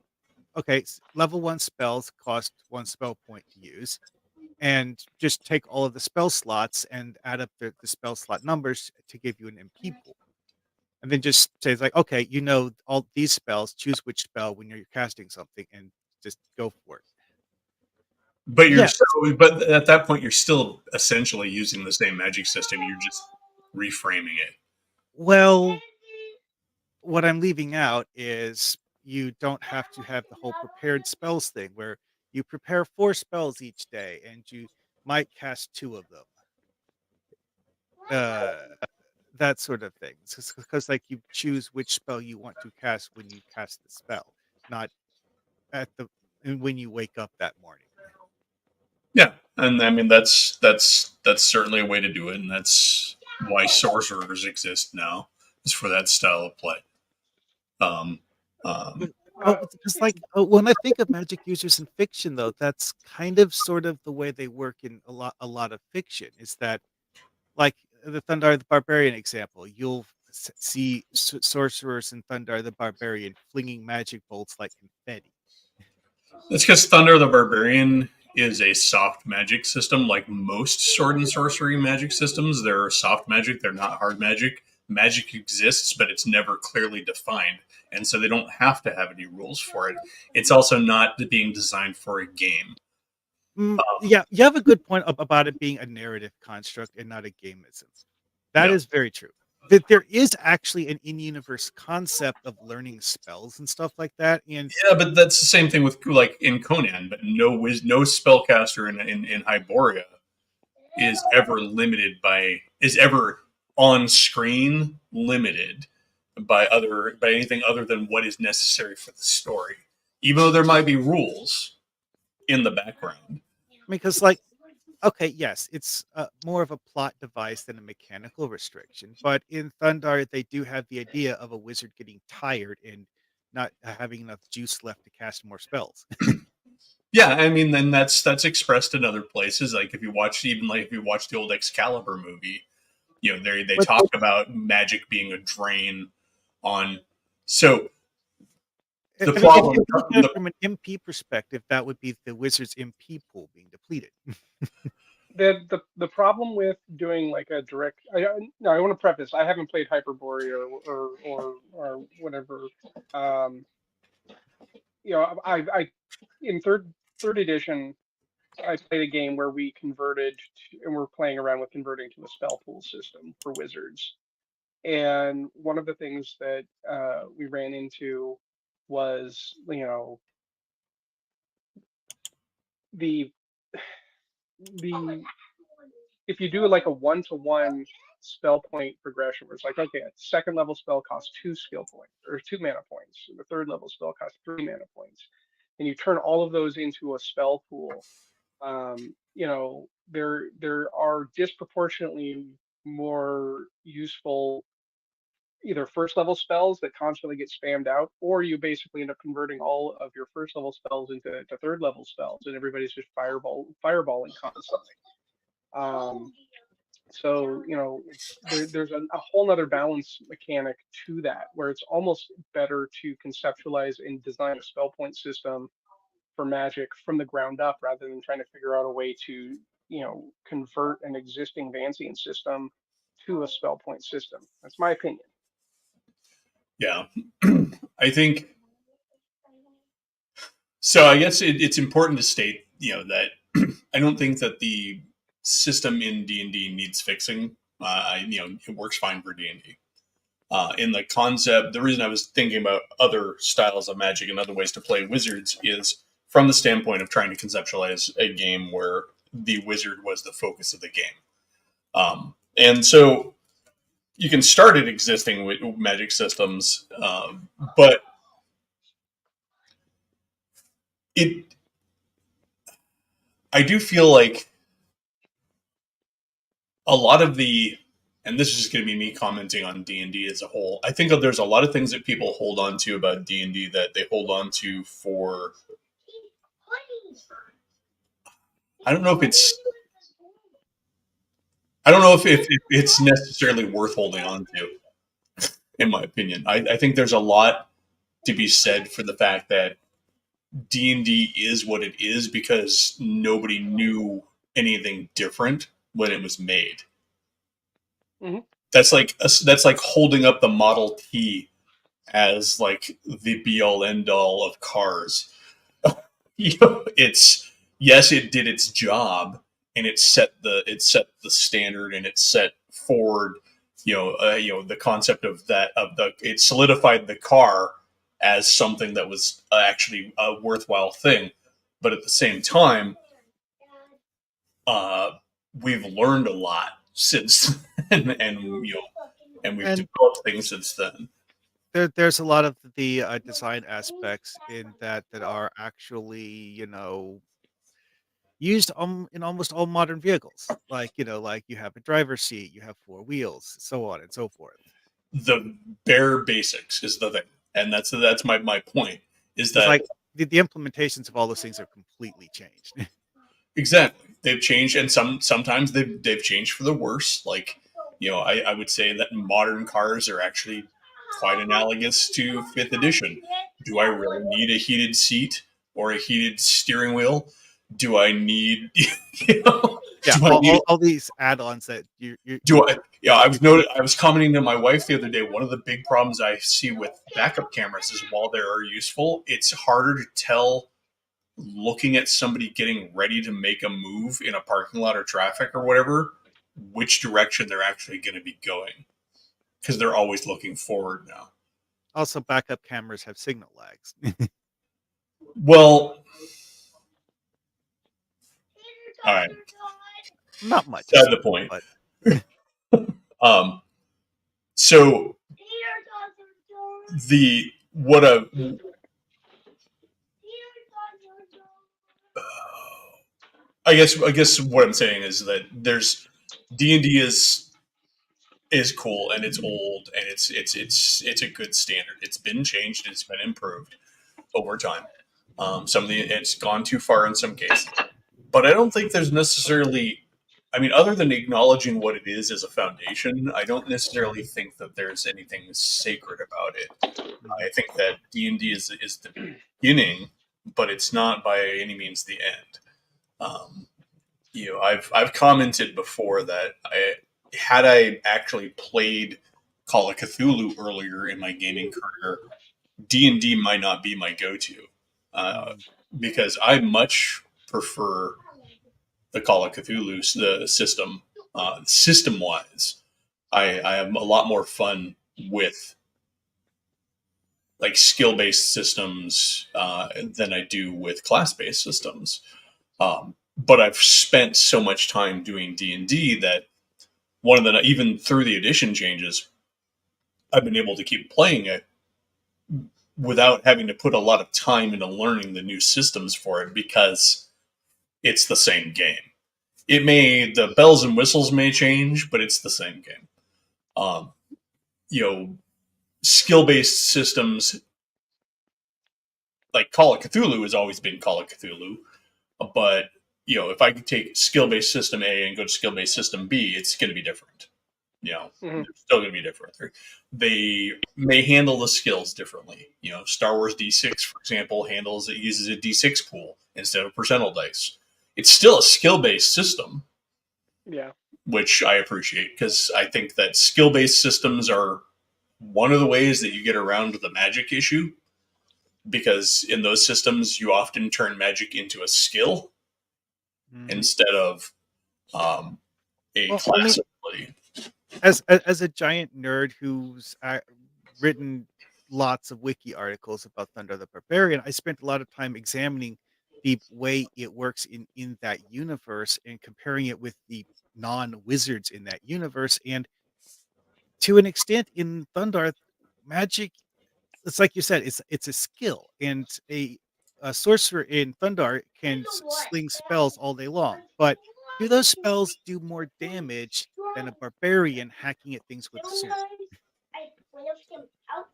okay, level 1 spells cost 1 spell point to use, and just take all of the spell slots and add up the spell slot numbers to give you an MP pool. And then just say, it's like, okay, all these spells, choose which spell when you're casting something, and just go for it. But but at that point, you're still essentially using the same magic system. You're just reframing it. Well, what I'm leaving out is you don't have to have the whole prepared spells thing, where you prepare 4 spells each day and you might cast 2 of them. That sort of thing. Because like you choose which spell you want to cast when you cast the spell, not when you wake up that morning. Yeah, and I mean that's certainly a way to do it, and that's why sorcerers exist now, is for that style of play. Because like when I think of magic users in fiction, though, that's kind of sort of the way they work in a lot of fiction. Is that, like, the Thundar the Barbarian example? You'll see sorcerers in Thundar the Barbarian flinging magic bolts like confetti. That's because Thundar the Barbarian is a soft magic system. Like most sword and sorcery magic systems, they're soft magic. They're not hard magic. Magic exists, but it's never clearly defined, and so they don't have to have any rules for it. It's also not being designed for a game. Yeah, you have a good point about it being a narrative construct and not a gamism. That is very true. That there is actually an in-universe concept of learning spells and stuff like that. And yeah, but that's the same thing with, like, in Conan. But no spellcaster in Hyboria is ever on screen limited by anything other than what is necessary for the story, even though there might be rules in the background. Because, like, okay, yes, it's more of a plot device than a mechanical restriction. But in Thundar, they do have the idea of a wizard getting tired and not having enough juice left to cast more spells. Yeah, I mean, then that's expressed in other places. Like if you watch the old Excalibur movie, they But talk about magic being a drain on. So the I mean, if problem, you look at it from an MP perspective, that would be the wizard's MP pool being depleted. The problem with doing like a direct, no, I want to preface, I haven't played Hyperborea or whatever. Um, I in third edition, I played a game where we converted and we're playing around with converting to a spell pool system for wizards. And one of the things that we ran into was, the the if you do like a 1-to-1 spell point progression, where it's like, okay, a second level spell costs 2 skill points or 2 mana points, and the third level spell costs 3 mana points, and you turn all of those into a spell pool, there are disproportionately more useful either first level spells that constantly get spammed out, or you basically end up converting all of your first level spells into third level spells, and everybody's just fireballing constantly. Um, so there's a whole nother balance mechanic to that, where it's almost better to conceptualize and design a spell point system for Magic from the ground up, rather than trying to figure out a way to convert an existing Vancian system to a spell point system. That's my opinion. yeah, I think so. I guess it's important to state, that I don't think that the system in D&D needs fixing. It works fine for D&D. In the concept, the reason I was thinking about other styles of Magic and other ways to play wizards is from the standpoint of trying to conceptualize a game where the wizard was the focus of the game. And so you can start at existing Magic systems, but I do feel like a lot of and this is just going to be me commenting on D&D as a whole. I think that there's a lot of things that people hold on to about D&D that they hold on to for, I don't know if it's necessarily worth holding on to, in my opinion. I think there's a lot to be said for the fact that D&D is what it is because nobody knew anything different when it was made. Mm-hmm. That's like holding up the Model T as like the be all end all of cars. It's, yes, it did its job and it set the standard and it set forward the concept of it solidified the car as something that was actually a worthwhile thing. But at the same time, we've learned a lot since then, and we've And developed things since then. there's a lot of the design aspects in that are actually, used in almost all modern vehicles. Like, like you have a driver's seat, you have four wheels, so on and so forth. The bare basics is the thing, and that's my point. Is It's that like the implementations of all those things are completely changed. exactly they've changed, and sometimes they've changed for the worse. Like, I would say that modern cars are actually quite analogous to fifth edition. Do I really need a heated seat or a heated steering wheel? Do I need Yeah, do I need all these add-ons that you do I? Yeah, I was commenting to my wife the other day. One of the big problems I see with backup cameras is while they are useful, it's harder to tell looking at somebody getting ready to make a move in a parking lot or traffic or whatever, which direction they're actually going to be going, because they're always looking forward now. also backup cameras have signal lags. Well, all right, Not much. that's the point. But So the what a I guess what I'm saying is that there's D&D is cool and it's old and it's a good standard. It's been changed, it's been improved over time. It's gone too far in some cases, but I don't think there's necessarily. I mean, other than acknowledging what it is as a foundation, I don't necessarily think that there's anything sacred about it. I think that D&D is the beginning, but it's not by any means the end. I've commented before that had I actually played Call of Cthulhu earlier in my gaming career, D&D might not be my go-to because I much prefer the Call of Cthulhu the system. System-wise, I have a lot more fun with like skill-based systems than I do with class-based systems. But I've spent so much time doing D&D that even through the edition changes, I've been able to keep playing it without having to put a lot of time into learning the new systems for it because it's the same game. The bells and whistles may change, but it's the same game. Skill-based systems like Call of Cthulhu has always been Call of Cthulhu, but if I could take skill-based system A and go to skill-based system B, it's going to be different. They're still going to be different. They may handle the skills differently. Star Wars D6, for example, uses a D6 pool instead of percentile dice. It's still a skill-based system. Yeah. Which I appreciate because I think that skill-based systems are one of the ways that you get around the magic issue. Because in those systems, you often turn magic into a skill instead of a class ability. As a giant nerd who's written lots of wiki articles about Thunder the Barbarian, I spent a lot of time examining the way it works in that universe and comparing it with the non-wizards in that universe. And to an extent in Thundar, magic, it's like you said, it's a skill, and a sorcerer in Thundar can sling spells all day long. But do those spells do more damage than a barbarian hacking at things with a sword?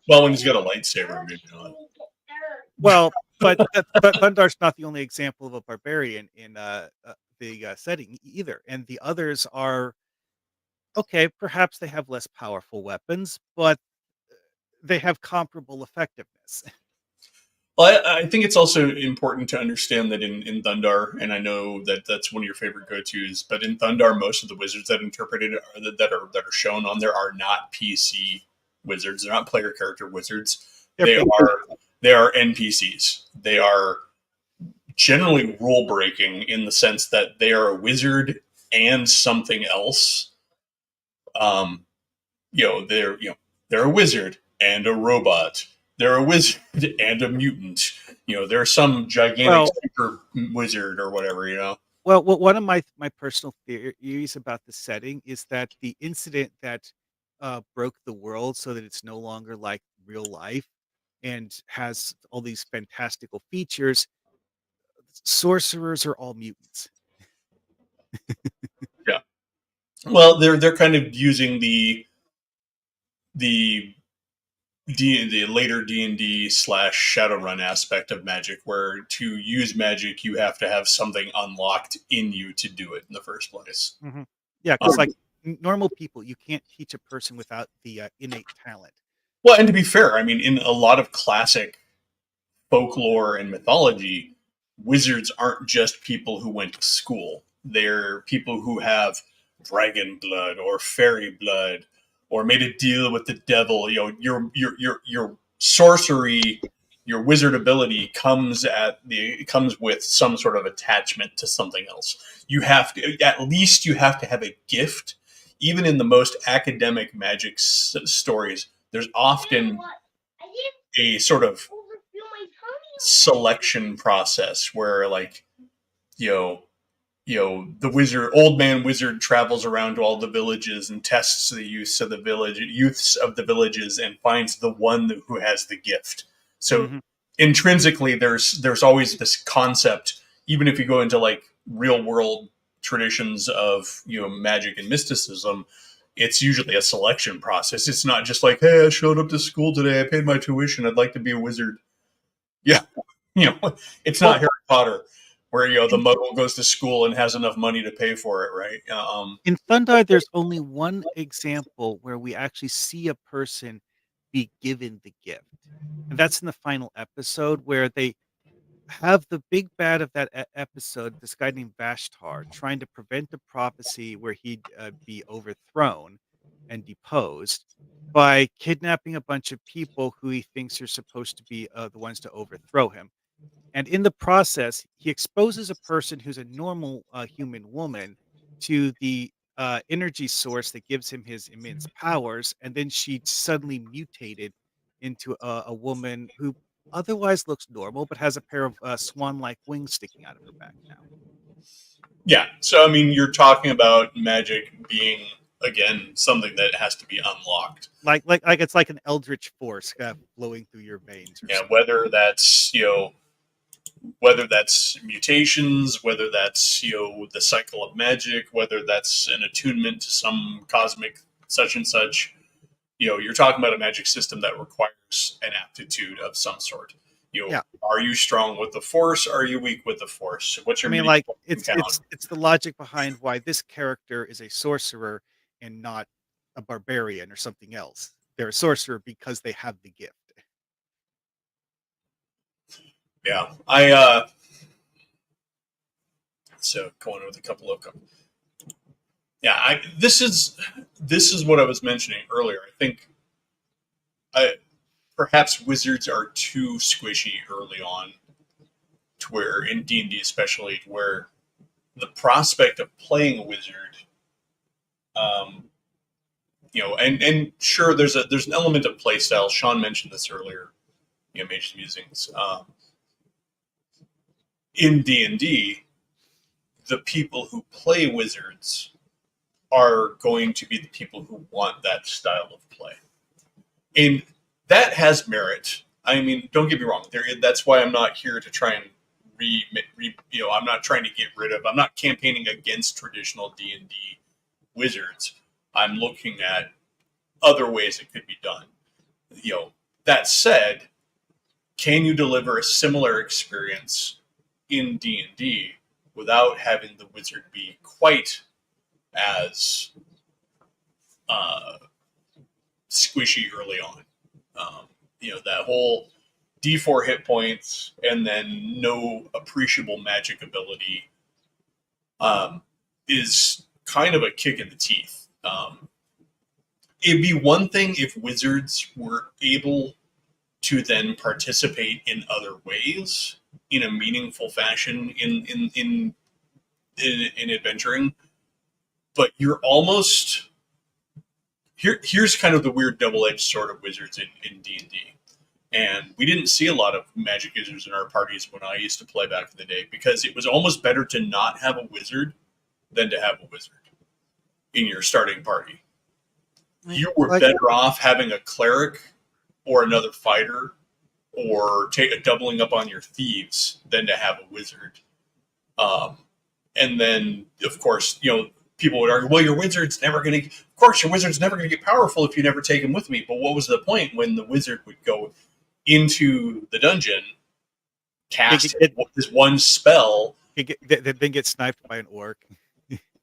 Well, when he's got a lightsaber, maybe not. Well, but Thundar's not the only example of a barbarian in the setting either, and the others are okay. Perhaps they have less powerful weapons, but they have comparable effectiveness. Well, I think it's also important to understand that in Thundar, and I know that that's one of your favorite go-tos, but in Thundar, most of the wizards that that are shown on there are not PC wizards. They're not player character wizards. They are NPCs. They are generally rule breaking in the sense that they are a wizard and something else. They're a wizard and a robot. They're a wizard and a mutant. They're some gigantic super wizard or whatever. Well, one of my personal theories about the setting is that the incident that broke the world so that it's no longer like real life and has all these fantastical features. Sorcerers are all mutants. Yeah. Well, they're kind of using the later D&D / Shadowrun aspect of magic, where to use magic you have to have something unlocked in you to do it in the first place. Mm-hmm. Yeah, because like normal people, you can't teach a person without the innate talent. Well, and to be fair, I mean, in a lot of classic folklore and mythology, wizards aren't just people who went to school. They're people who have dragon blood or fairy blood or made a deal with the devil. Your sorcery, your wizard ability comes with some sort of attachment to something else. You have to have a gift. Even in the most academic magic stories, there's often a sort of selection process where, like, the old man wizard travels around to all the villages and tests the youths of the villages and finds the one who has the gift. So intrinsically, there's always this concept. Even if you go into like real world traditions of magic and mysticism, it's usually a selection process. It's not just like, hey, I showed up to school today, I paid my tuition, I'd like to be a wizard. Yeah, it's not Harry Potter where the muggle goes to school and has enough money to pay for it, right? In Thundar, there's only one example where we actually see a person be given the gift, and that's in the final episode where they have the big bad of that episode, this guy named Vashtar, trying to prevent a prophecy where he'd be overthrown and deposed by kidnapping a bunch of people who he thinks are supposed to be the ones to overthrow him. And in the process, he exposes a person who's a normal human woman to the energy source that gives him his immense powers. And then she suddenly mutated into a woman who otherwise looks normal, but has a pair of swan like wings sticking out of her back now. Yeah. So, I mean, you're talking about magic being, again, something that has to be unlocked. Like it's like an eldritch force flowing through your veins. Yeah. Whether that's, whether that's mutations, whether that's, the cycle of magic, whether that's an attunement to some cosmic such and such, you're talking about a magic system that requires an aptitude of some sort. Are you strong with the force? Are you weak with the force? What's your it's the logic behind why this character is a sorcerer and not a barbarian or something else. They're a sorcerer because they have the gift. Yeah, so going with a couple of them. Yeah, this is what I was mentioning earlier. I think perhaps wizards are too squishy early on, to where in D&D especially, where the prospect of playing a wizard, and sure, there's an element of play style. Sean mentioned this earlier. Mages Musings. In D&D, the people who play wizards are going to be the people who want that style of play, and that has merit. I mean, don't get me wrong. That's why I'm not here to try and I'm not trying to get rid of. I'm not campaigning against traditional D&D wizards. I'm looking at other ways it could be done. That said, can you deliver a similar experience in D&D without having the wizard be quite as squishy early on? That whole D4 hit points and then no appreciable magic ability is kind of a kick in the teeth. It'd be one thing if wizards were able to then participate in other ways in a meaningful fashion in adventuring, but you're almost here's kind of the weird double-edged sword of wizards in D&D. And we didn't see a lot of magic users in our parties when I used to play back in the day, because it was almost better to not have a wizard than to have a wizard in your starting party. You were better off having a cleric or another fighter or take a doubling up on your thieves than to have a wizard. And then, of course, people would argue, well, your wizard's never going to... Of course, your wizard's never going to get powerful if you never take him with me. But what was the point when the wizard would go into the dungeon, cast this one spell... Then get sniped by an orc.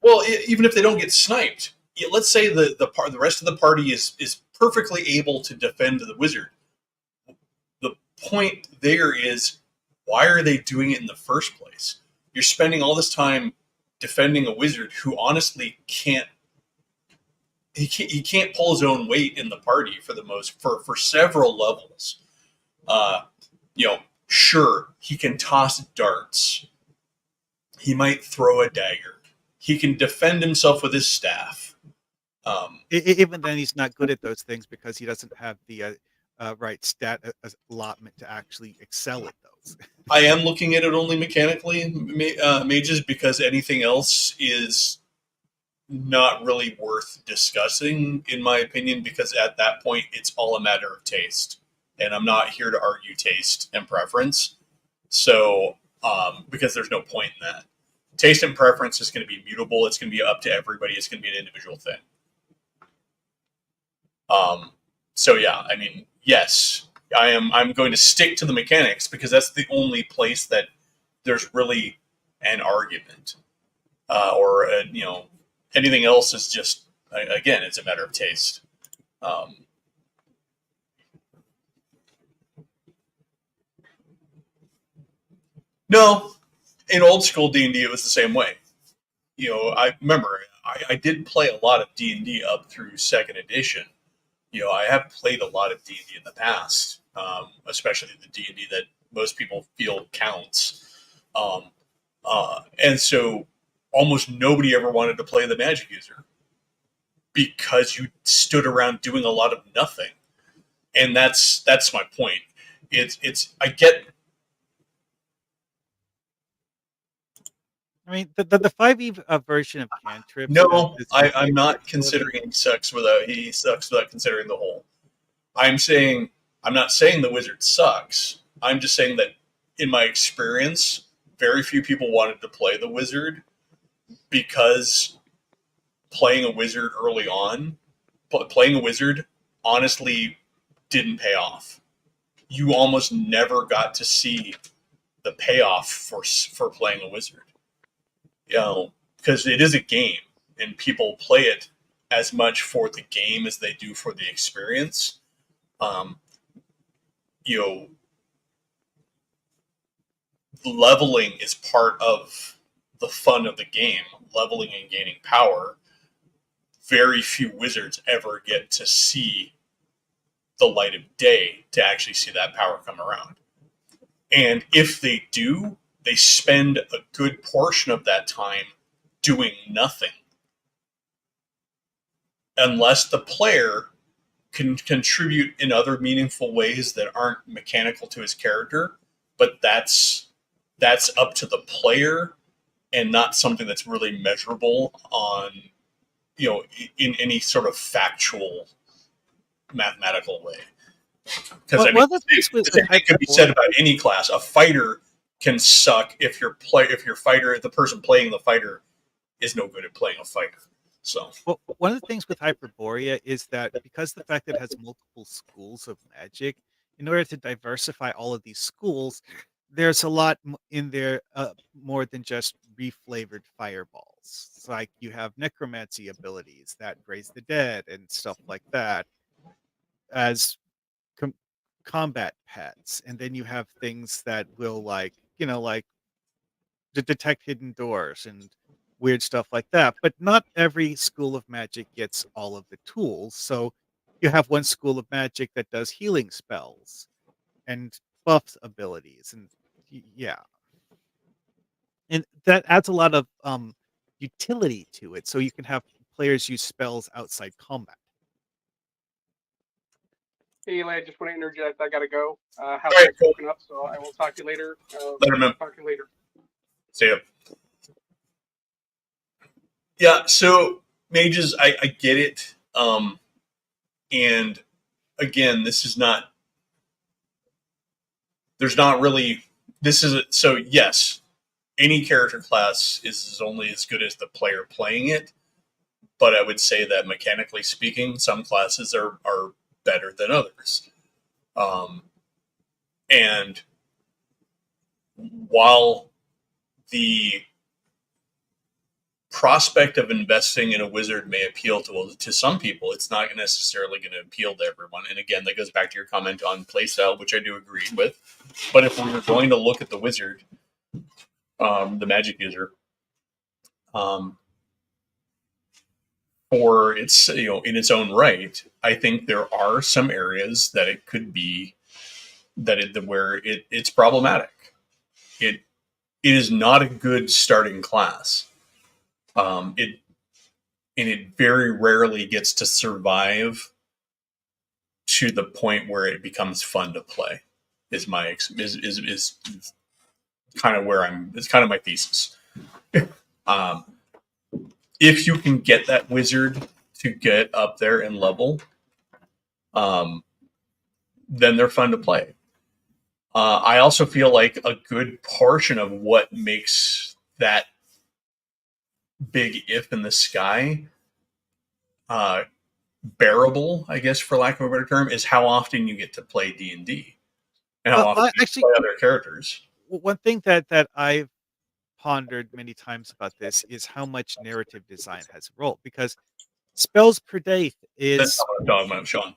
Well, even if they don't get sniped, let's say the rest of the party is perfectly able to defend the wizard. The point there is, why are they doing it in the first place? You're spending all this time defending a wizard who honestly can't pull his own weight in the party for several levels. Sure, he can toss darts. He might throw a dagger. He can defend himself with his staff. Even then, he's not good at those things because he doesn't have the right stat allotment to actually excel at those. I am looking at it only mechanically, mages, because anything else is not really worth discussing, in my opinion, because at that point, it's all a matter of taste. And I'm not here to argue taste and preference. So, because there's no point in that. taste and preference is going to be mutable. It's going to be up to everybody. It's going to be an individual thing. So yeah, I mean, yes, I'm going to stick to the mechanics because that's the only place that there's really an argument, or anything else is just, again, it's a matter of taste. No, in old school D&D, it was the same way. I remember I did play a lot of D&D up through second edition. I have played a lot of D&D in the past, especially the D&D that most people feel counts. And so almost nobody ever wanted to play the magic user because you stood around doing a lot of nothing. And that's my point. I get. I mean, the 5e version of cantrips. No, I'm not considering he sucks without considering the whole. I'm not saying the wizard sucks. I'm just saying that in my experience, very few people wanted to play the wizard because playing a wizard early on, playing a wizard honestly didn't pay off. You almost never got to see the payoff for playing a wizard. Because it is a game and people play it as much for the game as they do for the experience. Leveling is part of the fun of the game. Leveling and gaining power. Very few wizards ever get to see the light of day to actually see that power come around. And if they do, they spend a good portion of that time doing nothing. Unless the player can contribute in other meaningful ways that aren't mechanical to his character, but that's up to the player and not something that's really measurable on, in any sort of factual mathematical way. Because it could be said about any class. A fighter can suck if the person playing the fighter is no good at playing a fighter. So, well, one of the things with Hyperborea is that because the fact that it has multiple schools of magic, in order to diversify all of these schools, there's a lot in there, more than just reflavored fireballs. It's like you have necromancy abilities that raise the dead and stuff like that as combat pets, and then you have things that will like to detect hidden doors and weird stuff like that. But not every school of magic gets all of the tools. So you have one school of magic that does healing spells and buffs abilities, and yeah, and that adds a lot of utility to it. So you can have players use spells outside combat. Hey, Eli, I just want to interject. I got to go. House right, is woken up, so I will talk to you later. Let him know. Talk to you later. See ya. Yeah, so mages, I get it. And again, there's not really, so yes, any character class is only as good as the player playing it. But I would say that mechanically speaking, some classes are better than others. And while the prospect of investing in a wizard may appeal to some people, it's not necessarily going to appeal to everyone. And again, that goes back to your comment on playstyle, which I do agree with. But if we were going to look at the wizard, the magic user, for its in its own right, I think there are some areas that it could be where it's problematic. It is not a good starting class. It very rarely gets to survive to the point where it becomes fun to play. Is kind of where it's kind of my thesis. If you can get that wizard to get up there and level, then they're fun to play. I also feel like a good portion of what makes that big if in the sky, bearable, I guess, for lack of a better term, is how often you get to play D&D and how Well, often you actually, play other characters. one thing that I've pondered many times about this is how much narrative design has a role, because spells per day That's is not what I'm talking about, Sean.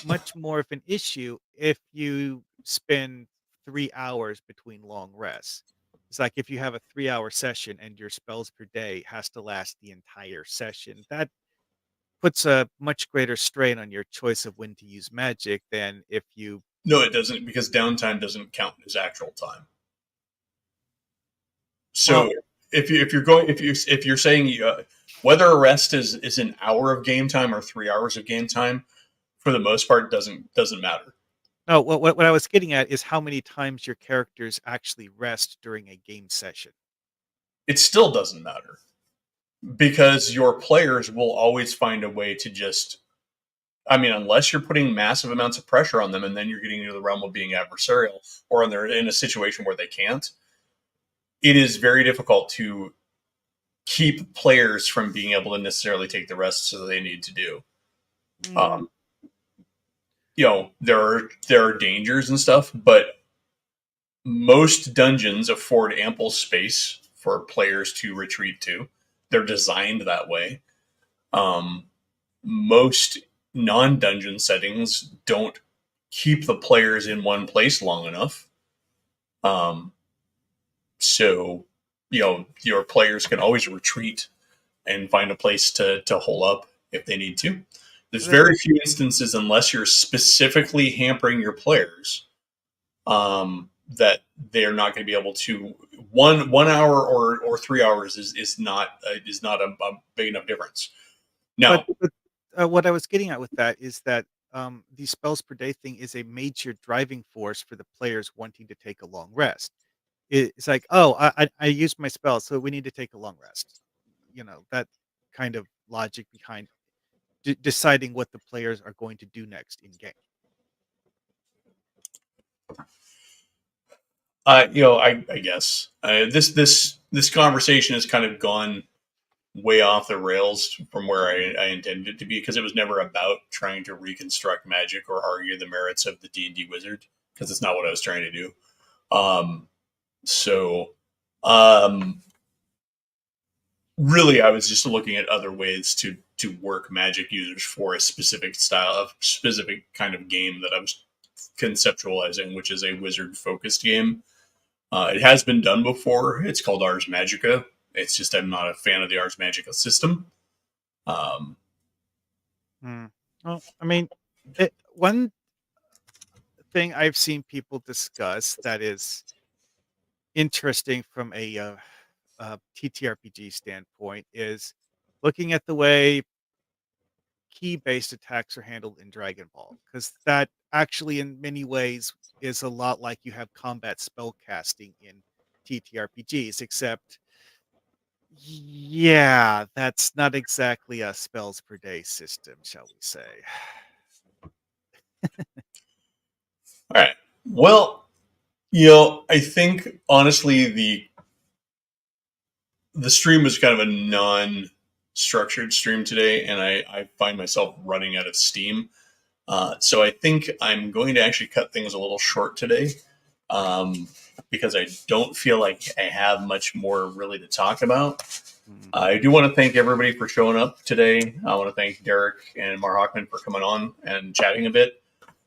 much more of an issue if you spend 3 hours between long rests. It's like if you have a 3-hour session and your spells per day has to last the entire session, that puts a much greater strain on your choice of when to use magic than if you No, it doesn't, because downtime doesn't count as actual time. well, So if you're saying whether a rest is an hour of game time or 3 hours of game time, for the most part, doesn't matter. no, what I was getting at is how many times your characters actually rest during a game session. It still doesn't matter because your players will always find a way to just. I mean, unless you're putting massive amounts of pressure on them, and then you're getting into the realm of being adversarial, or they're in a situation where they can't. It is very difficult to keep players from being able to necessarily take the rests that they need to do. Mm, There are dangers and stuff, but most dungeons afford ample space for players to retreat to. They're designed that way. Most non-dungeon settings don't keep the players in one place long enough. So, your players can always retreat and find a place to hole up if they need to. There's that- very few instances, unless you're specifically hampering your players, that they're not going to be able to. 1 hour or 3 hours is not a big enough difference. Now, but what I was getting at with that is that the spells per day thing is a major driving force for the players wanting to take a long rest. It's like, oh, I used my spell, so we need to take a long rest. That kind of logic behind deciding what the players are going to do next in game. I guess this conversation has kind of gone way off the rails from where I intended it to be, because it was never about trying to reconstruct magic or argue the merits of the D&D wizard, because it's not what I was trying to do. So, really, I was just looking at other ways to work magic users for a specific style of specific kind of game that I was conceptualizing, which is a wizard focused game. It has been done before. It's called Ars Magica. It's just I'm not a fan of the Ars Magica system. Hmm. Well, I mean, one thing I've seen people discuss that is interesting from a TTRPG standpoint is looking at the way key-based attacks are handled in Dragon Ball, because that actually, in many ways, is a lot like you have combat spell casting in TTRPGs, except, yeah, that's not exactly a spells per day system, shall we say. All right. Well, I think honestly the stream was kind of a non-structured stream today, and I find myself running out of steam. So I think I'm going to actually cut things a little short today, because I don't feel like I have much more really to talk about. I do want to thank everybody for showing up today. I want to thank Derek and Mar Hockman for coming on and chatting a bit.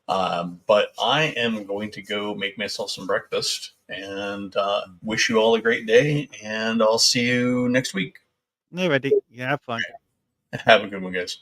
But I am going to go make myself some breakfast and wish you all a great day. And I'll see you next week. Alrighty, yeah, have fun. Have a good one, guys.